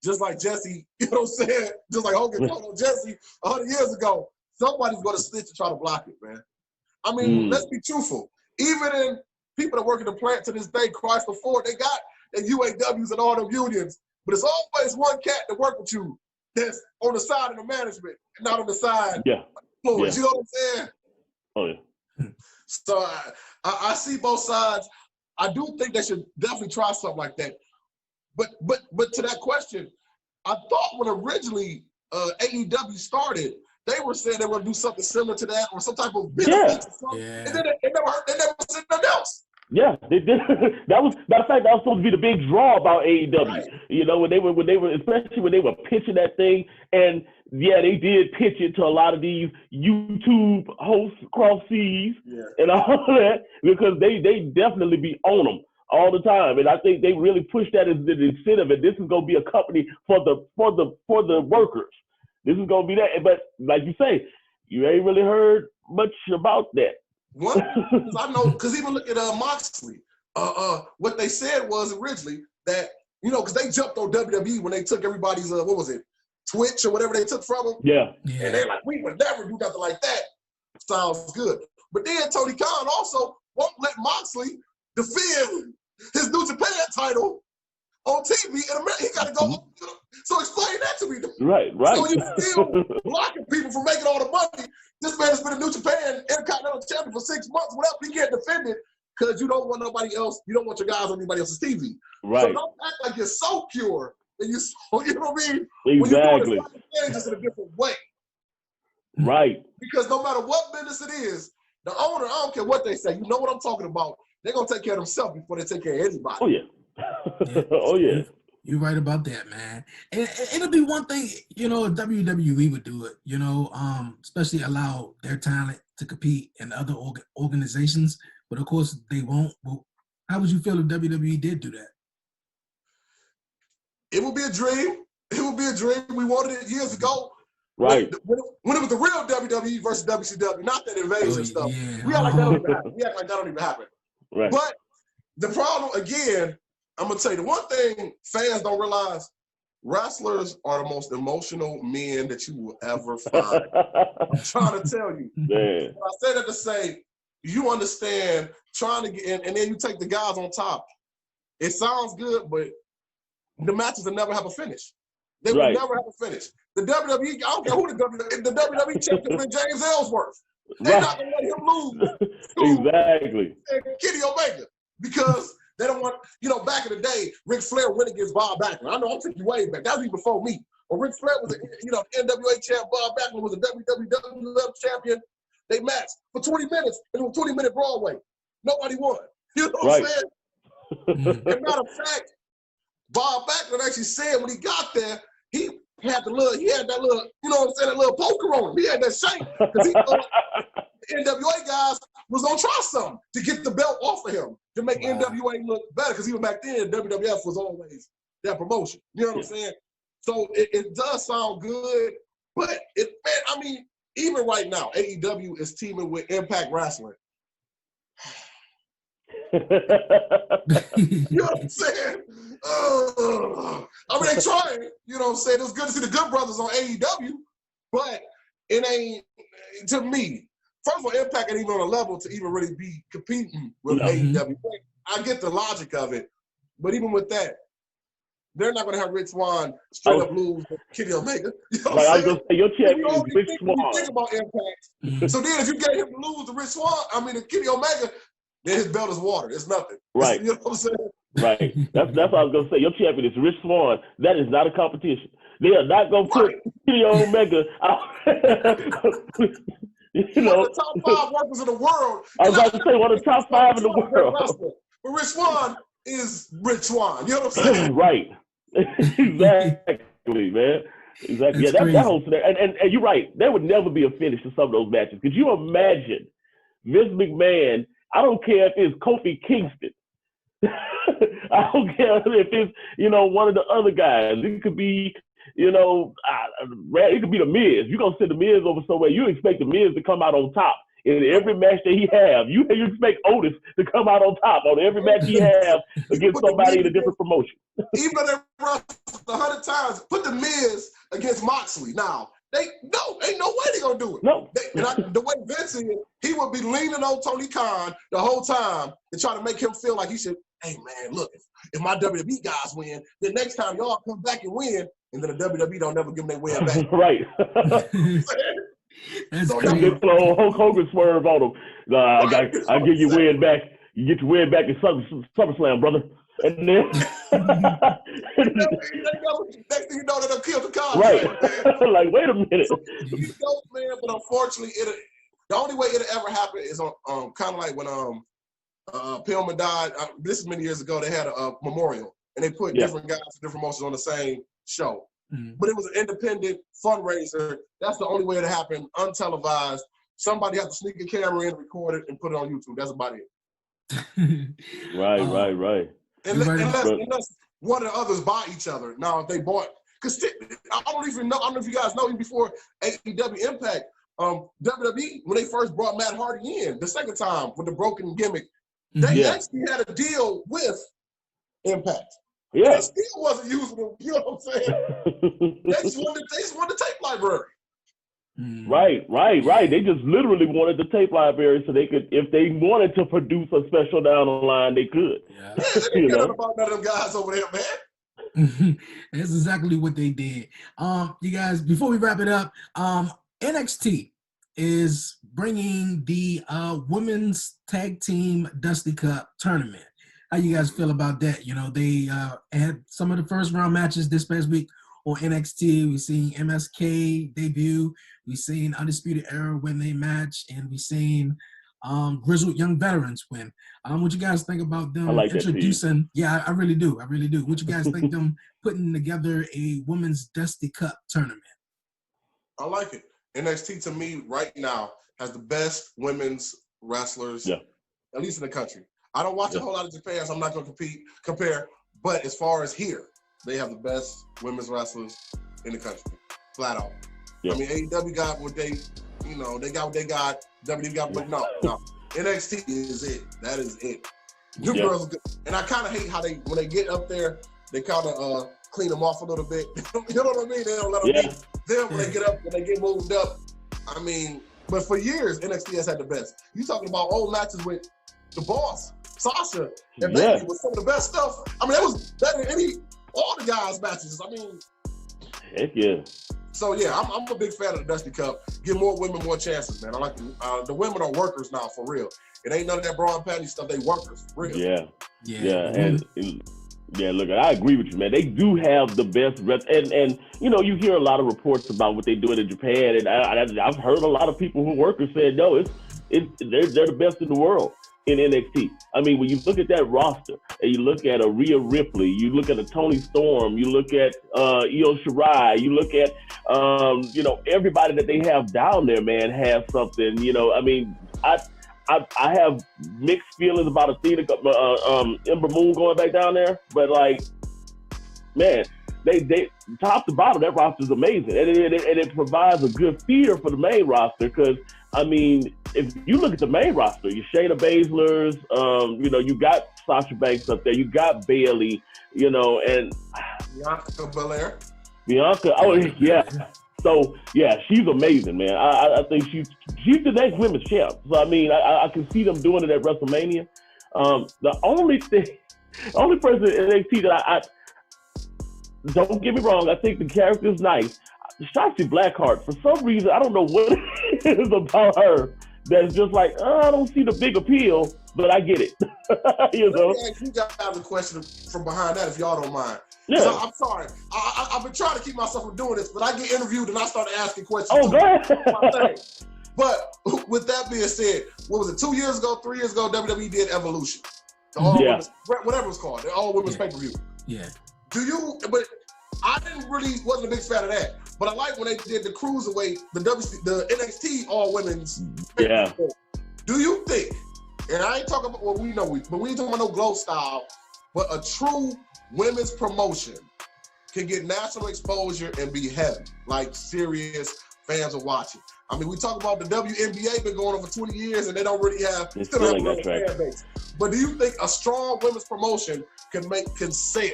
Just like Jesse, you know what I'm saying? Just like Hogan told on Jesse 100 years ago, somebody's going to snitch and try to block it, man. I mean, let's be truthful. Even in people that work in the plant to this day, Chrysler Ford, they got the UAWs and all them unions, but it's always one cat that work with you that's on the side of the management and not on the side of the employees. You know what I'm saying? Oh, yeah. So I see both sides. I do think they should definitely try something like that. But to that question, I thought when originally AEW started, they were saying they were going to do something similar to that or some type of benefits or something. Yeah. And then they never said nothing else. Yeah, they did. That was, matter of fact, that was supposed to be the big draw about AEW. Right. You know, when they were, especially when they were pitching that thing, and they did pitch it to a lot of these YouTube hosts across seas and all that because they definitely be on them all the time, and I think they really push that as the incentive. And this is going to be a company for the workers. This is going to be that. But like you say, you ain't really heard much about that. What? Because I know, because even look at Moxley. What they said was originally that, you know, because they jumped on WWE when they took everybody's, what was it, Twitch or whatever they took from them. Yeah. And they're like, we would never do nothing like that. Sounds good. But then Tony Khan also won't let Moxley defend his New Japan title on TV in America. He got to go. So explain that to me. Right. So you're still blocking people from making all the money. This man has been a New Japan Intercontinental Champion for 6 months. Whatever, he can't defend it because you don't want nobody else. You don't want your guys on anybody else's TV. Right. So don't act like you're so pure and you know what I mean? Exactly. When you're doing just in a different way. Right. Because no matter what business it is, the owner, I don't care what they say. You know what I'm talking about. They're gonna take care of themselves before they take care of anybody. Oh yeah. Oh yeah. You're right about that, man. And it'll be one thing, you know, if WWE would do it, you know, especially allow their talent to compete in other organizations. But of course, they won't. Well, how would you feel if WWE did do that? It would be a dream. It would be a dream. We wanted it years ago. Right. When it was the real WWE versus WCW, not that invasion stuff. Yeah. We act like that don't even happen. We act like that don't even happen. Right. But the problem, again, I'm going to tell you, the one thing fans don't realize, wrestlers are the most emotional men that you will ever find. I'm trying to tell you. Man. I say that to say, you understand trying to get, and then you take the guys on top. It sounds good, but the matches will never have a finish. They will never have a finish. The WWE, I don't care who the WWE champion is, James Ellsworth. They're not going to let him lose. Exactly. Kenny Omega. Because they don't want, you know, back in the day, Ric Flair went against Bob Backlund. I know I'm taking you way back. That was even before me. When Ric Flair was, NWA champ, Bob Backlund was a WWF champion. They matched for 20 minutes. It was a 20-minute Broadway. Nobody won. You know what I'm saying? As a matter of fact, Bob Backlund actually said when he got there, he had that little, you know what I'm saying, that little poker on him. He had that shank because he thought the NWA guys was gonna try something to get the belt off of him to make NWA look better because even back then WWF was always that promotion. You know what I'm saying? So it does sound good, but even right now, AEW is teaming with Impact Wrestling. You know what I'm saying? They trying. You know what I'm saying? It's good to see the Good Brothers on AEW, but it ain't, to me, first of all, Impact ain't even on a level to even really be competing with AEW. I get the logic of it, but even with that, they're not going to have Rich Swann straight up lose to Kenny Omega. You know what I'm saying? Your champion is Rich Swann. You think about Impact. So then if you get him to lose to Rich Swann, to Kenny Omega, then his belt is water. It's nothing. Right. You know what I'm saying? Right. That's what I was going to say. Your champion is Rich Swann. That is not a competition. They are not going to put Kenny Omega out. One of the top 5 workers in the world. I was about to say, one of the top 5 in the world. But Rich Swann is Rich Swann. You know what I'm saying? Right. Exactly, man. Exactly. That whole scenario. And you're right. There would never be a finish to some of those matches. Could you imagine Vince McMahon, I don't care if it's Kofi Kingston. I don't care if it's, one of the other guys. It could be, it could be The Miz. You're going to send The Miz over somewhere. You expect The Miz to come out on top. In every match that he have, you expect Otis to come out on top on every match he have against somebody in a different promotion. Even though they wrestled 100 times, put The Miz against Moxley. Now, ain't no way they're going to do it. No. The way Vince is, he would be leaning on Tony Khan the whole time to try to make him feel like he should, hey, man, look, if my WWE guys win, then next time y'all come back and win, and then the WWE don't never give them their win back. Right. That's So crazy. Just throw Hulk Hogan swerve on him. I'll give you win back. You get your win back in SummerSlam, brother. And then next thing you know, they'll kill the contract. right. Like, wait a minute. So, man, but unfortunately, the only way it'll ever happen is on kind of like when Pillman died. This is many years ago. They had a memorial, and they put different guys, different promotions on the same show. But it was an independent fundraiser. That's the only way it happened, untelevised. Somebody has to sneak a camera in, record it, and put it on YouTube. That's about it. Right. Unless one of the others buy each other. Now, if they bought, because I don't know if you guys know, even before AEW Impact, WWE, when they first brought Matt Hardy in, the second time with the broken gimmick, they actually had a deal with Impact. Yeah. It still wasn't usable. You know what I'm saying? They just wanted the tape library. Right. They just literally wanted the tape library so they could, if they wanted to produce a special down the line, they could. Yeah, they didn't care about none of them guys over there, man. That's exactly what they did. You guys, before we wrap it up, NXT is bringing the Women's Tag Team Dusty Cup tournament. How you guys feel about that? They had some of the first round matches this past week on NXT. We've seen MSK debut. We've seen Undisputed Era win their match. And we've seen Grizzled Young Veterans win. What you guys think about them introducing? Yeah, I really do. What you guys think them putting together a Women's Dusty Cup tournament? I like it. NXT, to me, right now, has the best women's wrestlers, at least in the country. I don't watch a whole lot of Japan, so I'm not going to compare. But as far as here, they have the best women's wrestlers in the country, flat out. I mean, AEW got what they got what they got. WWE got, but no. NXT is it. That is it. New girls are good. And I kind of hate how when they get up there, they kind of clean them off a little bit. You know what I mean? They don't let them be them when they get up, when they get moved up. I mean, but for years, NXT has had the best. You talking about old matches with the Boss, Sasha, and Becky was some of the best stuff. I mean, that was better than all the guys' matches. I mean, heck yeah. So yeah, I'm a big fan of the Dusty Cup. Give more women more chances, man. I like the women are workers now for real. It ain't none of that bra and panty stuff. They workers for real. Yeah, look, I agree with you, man. They do have the best reps, and you hear a lot of reports about what they do in Japan, and I've heard a lot of people who workers said, no, they're the best in the world in NXT. I mean, when you look at that roster, and you look at a Rhea Ripley, you look at a Toni Storm, you look at Io Shirai, you look at everybody that they have down there, man, has something. I mean, I have mixed feelings about Athena, Ember Moon going back down there, but man, they top to bottom, that roster is amazing, and it provides a good feeder for the main roster. Because I mean, if you look at the main roster, you Shayna Baszler's, you got Sasha Banks up there, you got Bayley, and Bianca Belair. Oh yeah. So yeah, she's amazing, man. I think she's the next women's champ. So I mean, I can see them doing it at WrestleMania. The only person in NXT that I don't get me wrong, I think the character is nice. Shotzi Blackheart, for some reason, I don't know what it is about her that's just like, I don't see the big appeal, but I get it. Let me ask you guys a question from behind that, if y'all don't mind. Yeah. So, I'm sorry. I've been trying to keep myself from doing this, but I get interviewed and I start asking questions. Oh, go ahead. But with that being said, what was it, 2 years ago, 3 years ago, WWE did Evolution. The all-women's, whatever it's called, the all-women's pay-per-view. Yeah. But I wasn't a big fan of that. But I like when they did the Cruiserweight, the NXT all-women's. Yeah. Do you think, and I ain't talking about what we know, but we ain't talking about no glow style, but a true women's promotion can get national exposure and be heavy, like serious fans are watching? I mean, we talk about the WNBA been going on for 20 years and they don't really have, still have a real fan base. But do you think a strong women's promotion can sell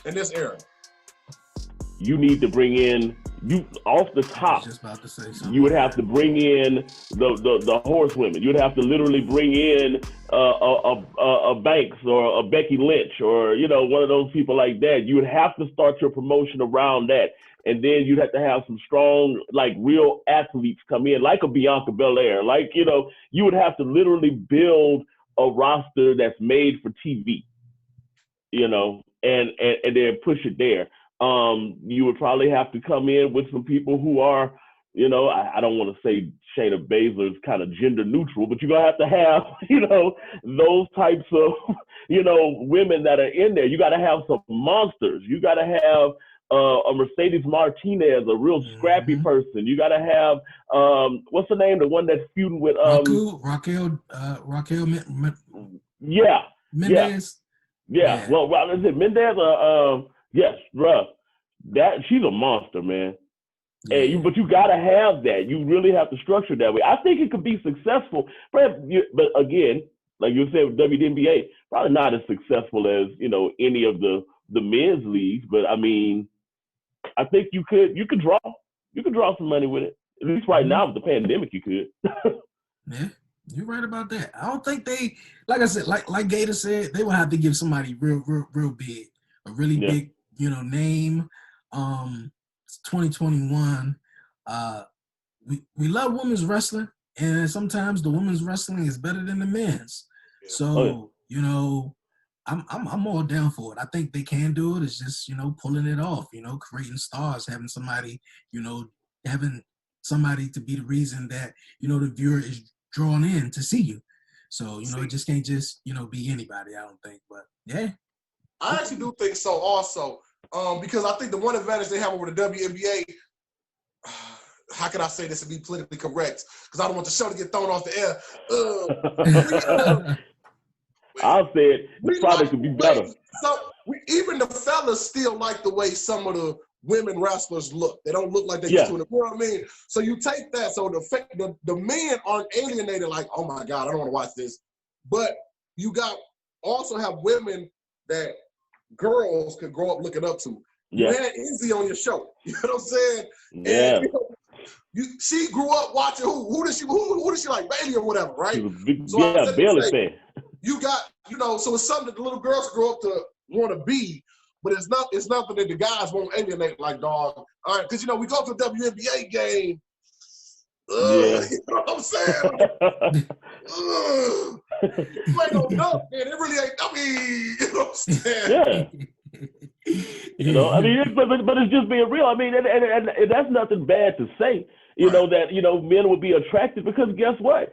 in this era? You need to bring in, off the top, I was just about to say something. you would have to bring in the horsewomen. You'd have to literally bring in a Banks or a Becky Lynch or, one of those people like that. You would have to start your promotion around that. And then you'd have to have some strong, like real athletes come in, like a Bianca Belair. Like, you would have to literally build a roster that's made for TV, and then push it there. You would probably have to come in with some people who are, I don't want to say Shayna Baszler is kind of gender neutral, but you're going to have, those types of, women that are in there. You got to have some monsters. You got to have a Mercedes Martinez, a real scrappy person. You got to have, what's the name? The one that's feuding with Raquel yeah. Mendez. Yeah. Well, is it Mendez? Yes, bruh. She's a monster, man. Yeah. But you gotta have that. You really have to structure it that way. I think it could be successful, but again, like you said with WNBA, probably not as successful as any of the men's leagues. But I mean, I think you could draw some money with it. At least right now with the pandemic, you could. Yeah. You're right about that. I don't think they, like I said, like Gator said, they will have to give somebody real big, a really big, name. It's 2021. We love women's wrestling, and sometimes the women's wrestling is better than the men's. So I'm all down for it. I think they can do it. It's just pulling it off. Creating stars, having somebody, having somebody to be the reason that the viewer is drawn in to see you. So it just can't just be anybody. I don't think, but yeah. I actually do think so also, because I think the one advantage they have over the WNBA, how can I say this and be politically correct? Because I don't want the show to get thrown off the air. I'll say it. The product could be better. So even the fellas still like the way some of the women wrestlers look. They don't look like they used to. You know what I mean? So you take that. So the men aren't alienated like, oh my God, I don't want to watch this. But you also have women that girls could grow up looking up to. Yeah. You had Izzy on your show. You know what I'm saying? Yeah. And, she grew up watching who does she like, Bailey or whatever, right? She was Bailey fan. You got, so it's something that the little girls grow up to want to be, but it's nothing that the guys won't alienate like, dog. All right, because we go to a WNBA game. You know what I'm saying? You ain't no dunk, man. It really ain't. I mean, you know what I'm saying? Yeah. I mean, but it's just being real. I mean, and that's nothing bad to say. That men would be attracted because guess what?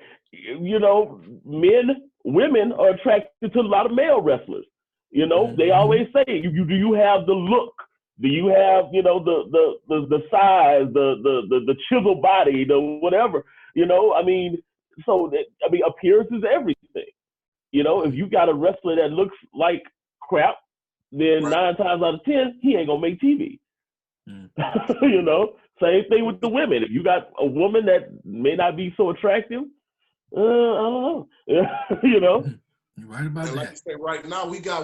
Women are attracted to a lot of male wrestlers. They always say, do you have the look? Do you have, the size, the chisel body, the whatever? I mean, appearance is everything. If you got a wrestler that looks like crap, then 9 times out of 10, he ain't gonna make TV. Same thing with the women. If you got a woman that may not be so attractive, I don't know. You're right about that. Like you say, right now we got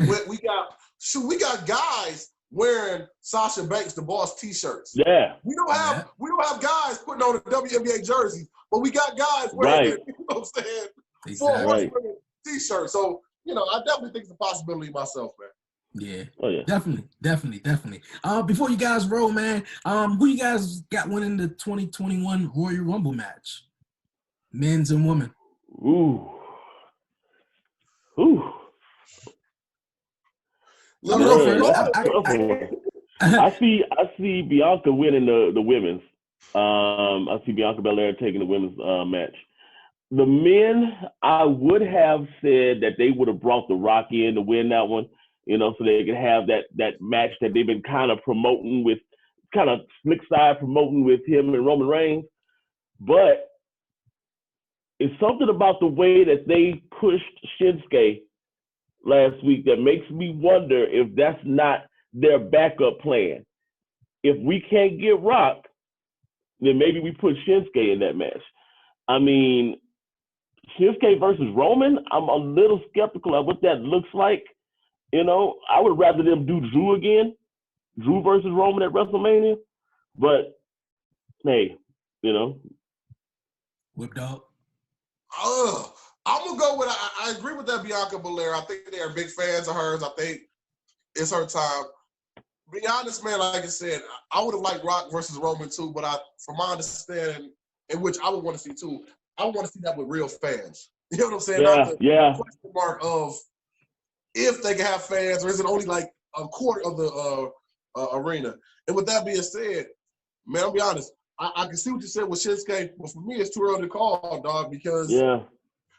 guys wearing Sasha Banks, the Boss T-shirts. Yeah. We don't have guys putting on a WNBA jersey, but we got guys wearing right. You know what I'm saying? Exactly. Full T-shirt. So I definitely think it's a possibility myself, man. Yeah. Oh, yeah. Definitely. Before you guys roll, man, who you guys got winning the 2021 Royal Rumble match? Men's and women. Ooh. Let me go first. I see Bianca winning the women's. I see Bianca Belair taking the women's match. The men, I would have said that they would have brought The Rock in to win that one, so they could have that match that they've been kind of promoting with, kind of slick side promoting with him and Roman Reigns. But it's something about the way that they pushed Shinsuke last week that makes me wonder if that's not their backup plan. If we can't get Rock, then maybe we put Shinsuke in that match. I mean, Shinsuke versus Roman, I'm a little skeptical of what that looks like. You know, I would rather them do Drew again, Drew versus Roman at WrestleMania. But hey, you know, Whip Dog. I'm gonna go with. I agree with that Bianca Belair. I think they are big fans of hers. I think it's her time. Be honest, man. Like I said, I would have liked Rock versus Roman too, but from my understanding, in which I would want to see too, I would want to see that with real fans. You know what I'm saying? Yeah. Question mark of if they can have fans, or is it only like a quarter of the arena? And with that being said, man, I'll be honest. I can see what you said with Shinsuke, but for me, it's too early to call, dog, because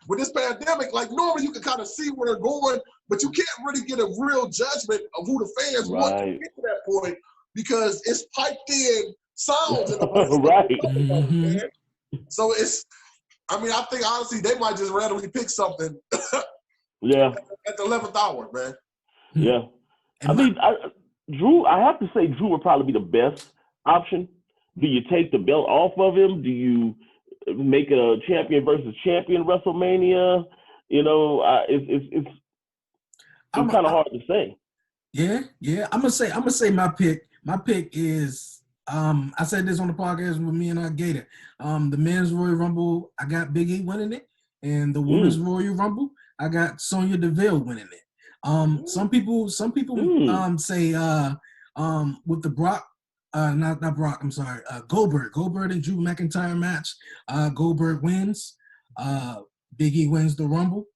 with this pandemic, like normally you can kind of see where they're going, but you can't really get a real judgment of who the fans want to get to that point because it's piped in sounds in the right. Mm-hmm. So I think honestly they might just randomly pick something at the 11th hour, man. Yeah. Drew, I have to say Drew would probably be the best option. Do you take the belt off of him? Do you make it a champion versus champion WrestleMania? You know, it's kind of hard to say. Yeah. I'm gonna say my pick. My pick is I said this on the podcast with me and Gator. The men's Royal Rumble, I got Big E winning it, and the women's Royal Rumble, I got Sonya Deville winning it. Some people say with the Brock. Not Brock, I'm sorry. Goldberg and Drew McIntyre match. Goldberg wins. Big E wins the Rumble.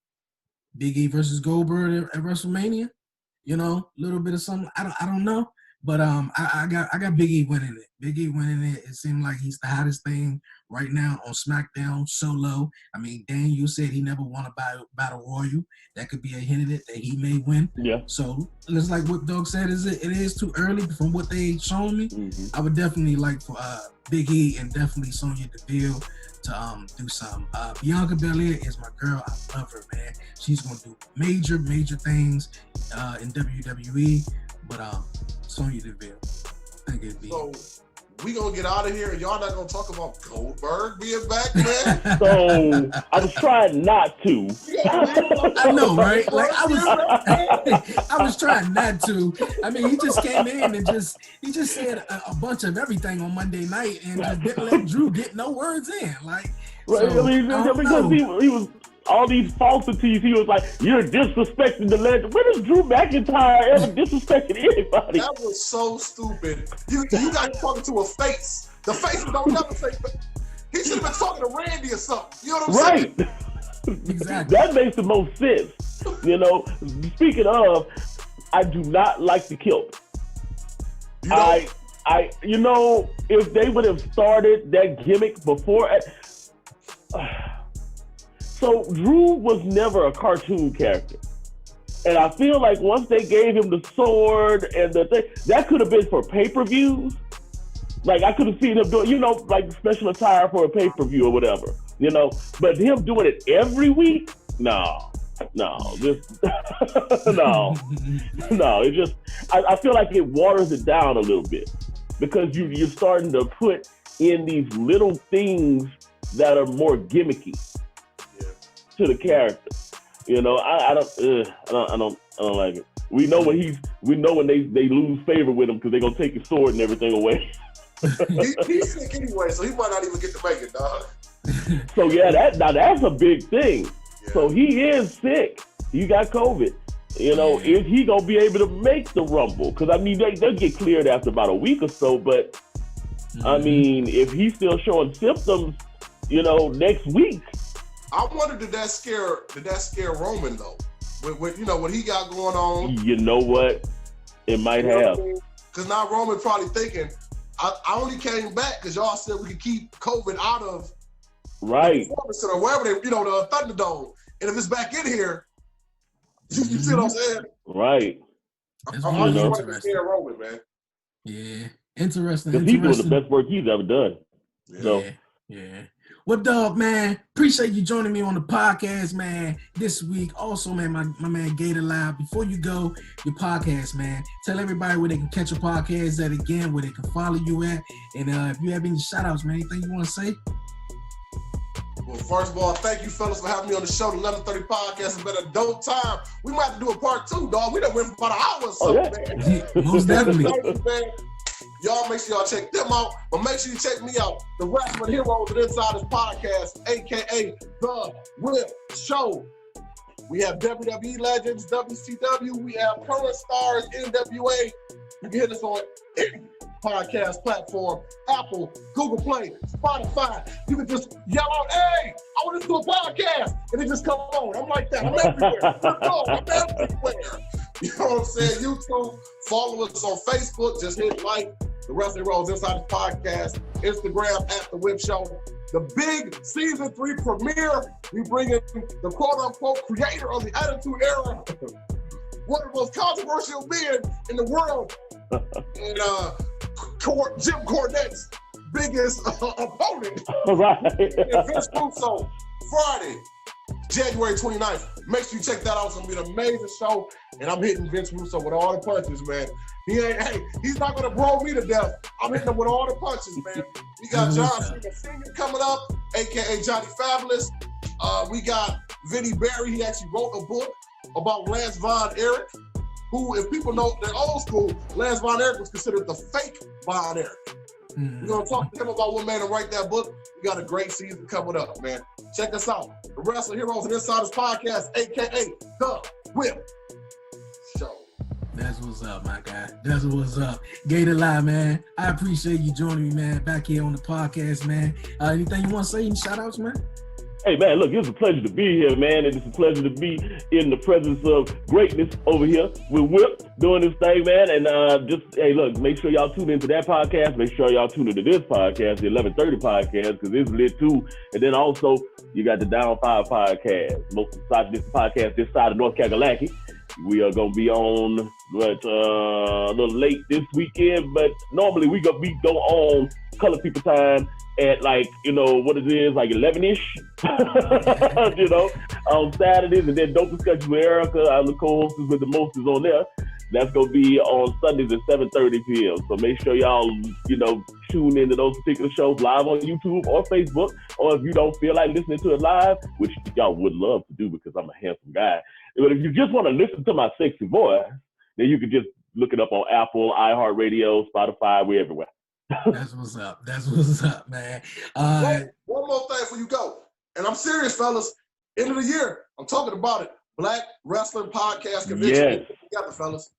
Big E versus Goldberg at WrestleMania. You know, a little bit of something. I don't know. But I got Big E winning it. Big E winning it. It seemed like he's the hottest thing right now on SmackDown solo. I mean, Dan, you said he never won a battle royal. That could be a hint of it that he may win. Yeah. So it's like what Doug said. It is too early from what they shown me. Mm-hmm. I would definitely like for Big E and definitely Sonya Deville to do something. Bianca Belair is my girl. I love her, man. She's gonna do major things in WWE. But Sonya Deville, I think it'd be. So we gonna get out of here, and y'all not gonna talk about Goldberg being back, man. So I was trying not to. I know, right? Like I was trying not to. I mean, he just came in and he just said a bunch of everything on Monday night, and just didn't let Drew get no words in. Like, right? So, I mean, because he was. All these falsities, he was like, "You're disrespecting the legend." When has Drew McIntyre ever disrespected anybody? That was so stupid. You guys talking to a face. The face don't never say. He should have been talking to Randy or something. You know what I'm saying? Right. Exactly. That makes the most sense. You know. Speaking of, I do not like the kilt. You know, if they would have started that gimmick before. So Drew was never a cartoon character. And I feel like once they gave him the sword and the thing, that could have been for pay-per-views. Like I could have seen him doing, you know, like special attire for a pay-per-view or whatever, you know. But him doing it every week, no. It's just, I feel like it waters it down a little bit because you're starting to put in these little things that are more gimmicky to the character, you know. I don't like it. We know when they lose favor with him because they're gonna take his sword and everything away. He's sick anyway, so he might not even get to make it, dog. So that's a big thing. Yeah. So he is sick. He got COVID. You know, is he gonna be able to make the Rumble? Because I mean, they'll get cleared after about a week or so. But I mean, if he's still showing symptoms, you know, next week. I wonder did that scare Roman though? With you know what he got going on. You know what? It might have. Because now Roman probably thinking, I only came back because y'all said we could keep COVID out of the performance center or wherever they, you know, the Thunderdome. And if it's back in here, you see what I'm saying? Right. That's I'm just want to scare Roman, man. Yeah, interesting. Because he's doing the best work he's ever done. Yeah. So. Yeah. What dog, man? Appreciate you joining me on the podcast, man, this week. Also, man, my man Gator Live. Before you go, your podcast, man, tell everybody where they can catch your podcast at again, where they can follow you at. And if you have any shout-outs, man, anything you want to say? Well, first of all, thank you, fellas, for having me on the show. The 1130 podcast has been a dope time. We might have to do a part 2, dog. We done went for about an hour or something, man. Most definitely. Thank you, man. Y'all make sure y'all check them out, but make sure you check me out. The Wrestling Heroes and Insiders podcast, a.k.a. The Whip Show. We have WWE legends, WCW. We have current stars, NWA. You can hit us on any podcast platform, Apple, Google Play, Spotify. You can just yell out, hey, I want to do a podcast, and it just come on. I'm like that. I'm everywhere. I'm everywhere. You know what I'm saying? YouTube, follow us on Facebook. Just hit like the Wrestling Heroes Insiders podcast. Instagram at The Whip Show. The big season 3 premiere. We bring in the quote-unquote creator of the Attitude Era. One of the most controversial men in the world. And Jim Cornette's biggest opponent. Right. Vince Russo, Friday, January 29th. Make sure you check that out. It's going to be an amazing show. And I'm hitting Vince Russo with all the punches, man. He's not going to blow me to death. I'm hitting him with all the punches, man. We got John Cena Sr. coming up, a.k.a. Johnny Fabulous. We got Vinnie Barry. He actually wrote a book about Lance Von Erich, who, if people know they're old school, Lance Von Erich was considered the fake Von Erich. We're going to talk to him about what made him write that book. We got a great season coming up, man. Check us out. The Wrestling Heroes and Insiders podcast, a.k.a. The Whip Show. That's what's up, my guy. That's what's up. Gator Live, man. I appreciate you joining me, man, back here on the podcast, man. Anything you want to say? Any shout-outs, man? Hey, man, look, it's a pleasure to be here, man, and it's a pleasure to be in the presence of greatness over here with Whip doing this thing, man, and hey, look, make sure y'all tune into that podcast. Make sure y'all tune into this podcast, the 1130 podcast, because it's lit, too. And then also, you got the Down 5 podcast, most exciting podcast this side of North Kakalaki. We are going to be on a little late this weekend, but normally we go on Color People Time at like, what it is, like 11-ish, on Saturdays. And then Dope Discussions with Erica, I'm the co-host with the most is on there. That's going to be on Sundays at 7:30 p.m. So make sure y'all, tune into those particular shows live on YouTube or Facebook. Or if you don't feel like listening to it live, which y'all would love to do because I'm a handsome guy. But if you just want to listen to my sexy voice, then you can just look it up on Apple, iHeartRadio, Spotify, we're everywhere. That's what's up. That's what's up, man. One more thing before you go. And I'm serious, fellas. End of the year, I'm talking about it. Black Wrestling Podcast Convention. Yes. Together, fellas.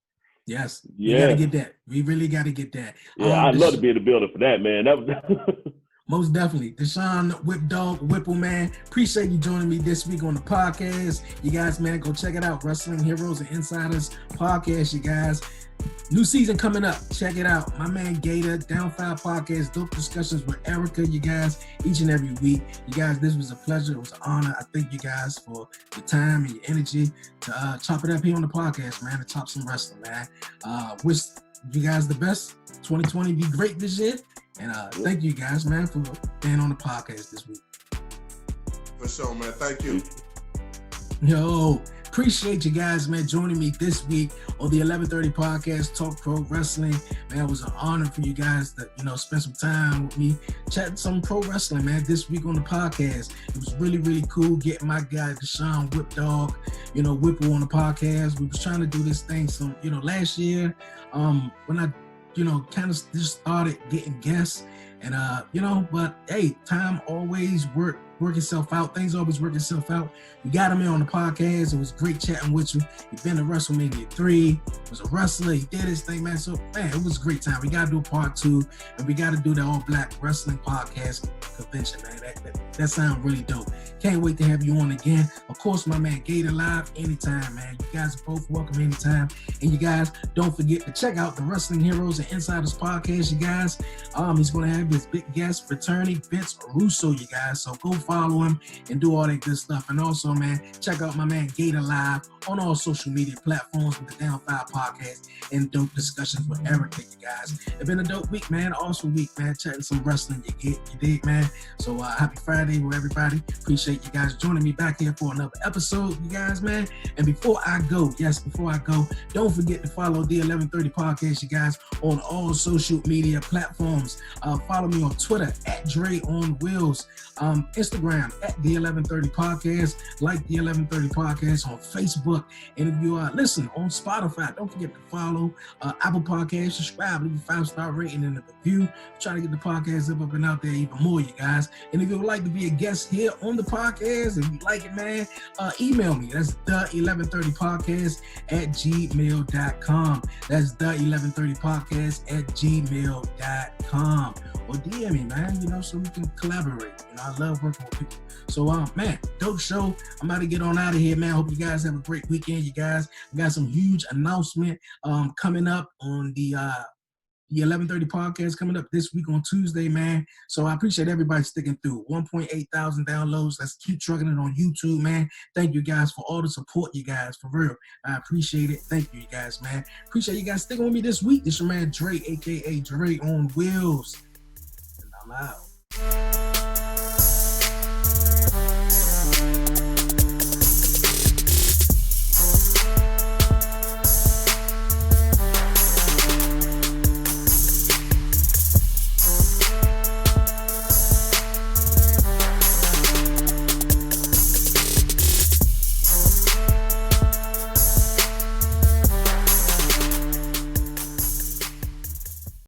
Yes. We got to get that. We really got to get that. Yeah, I'd love to be in the building for that, man. Most definitely. DeSean Whip Dog Whipple, man. Appreciate you joining me this week on the podcast. You guys, man, go check it out. Wrestling Heroes and Insiders podcast, you guys. New season coming up. Check it out. My man Gator, Down 5 podcast, Dope Discussions with Erica, you guys, each and every week. You guys, this was a pleasure. It was an honor. I thank you guys for the time and your energy to chop it up here on the podcast, man, to chop some wrestling, man. Wish you guys the best. 2020 be great this year. And thank you guys, man, for being on the podcast this week. For sure, man. Thank you. Yo, appreciate you guys, man, joining me this week on the 1130 podcast, Talk Pro Wrestling. Man, it was an honor for you guys to, spend some time with me, chatting some pro wrestling, man, this week on the podcast. It was really, really cool getting my guy, DeSean Whip Dog, Whipple on the podcast. We was trying to do this thing last year when I kind of just started getting guests and, but hey, time always work itself out. Things always work itself out. We got him here on the podcast. It was great chatting with you. You've been to WrestleMania 3. Was a wrestler. He did his thing, man. So, man, it was a great time. We got to do a part 2, and we got to do the All Black Wrestling Podcast Convention, man. That sounds really dope. Can't wait to have you on again. Of course, my man Gator Live, anytime, man. You guys are both welcome anytime. And you guys, don't forget to check out the Wrestling Heroes and Insiders podcast, you guys. He's going to have his big guest, fraternity Vince Russo, you guys. So go follow him and do all that good stuff. And also, man, check out my man Gator Live on all social media platforms with the Down 5 Podcast and dope discussions with everything, you guys. It's been a dope week, man. Awesome week, man. Chatting some wrestling, you dig, man. So happy Friday with everybody. Appreciate you guys joining me back here for another episode, you guys, man. And before I go, don't forget to follow the 1130 Podcast, you guys, on all social media platforms. Follow me on Twitter at Dre on Wheels, Instagram at the 1130 Podcast, like the 1130 Podcast on Facebook. And if you listen on Spotify, don't forget to follow Apple Podcasts, subscribe, leave a 5-star rating and a review. Try to get the podcast up and out there even more, you guys. And if you would like to be a guest here on the podcast, if you like it, man, email me. That's the 1130 Podcast at gmail.com. That's the 1130 Podcast at gmail.com. Or DM me, man, so we can collaborate. I love working with people. So, man, dope show. I'm about to get on out of here, man. Hope you guys have a great weekend, you guys. I got some huge announcement coming up on the 1130 Podcast coming up this week on Tuesday, man. So I appreciate everybody sticking through. 1.8 thousand downloads. Let's keep trucking it on YouTube, man. Thank you guys for all the support, you guys, for real. I appreciate it. Thank you, guys, man. Appreciate you guys sticking with me this week. This your man Dre, a.k.a. Dre on Wheels. And I'm out.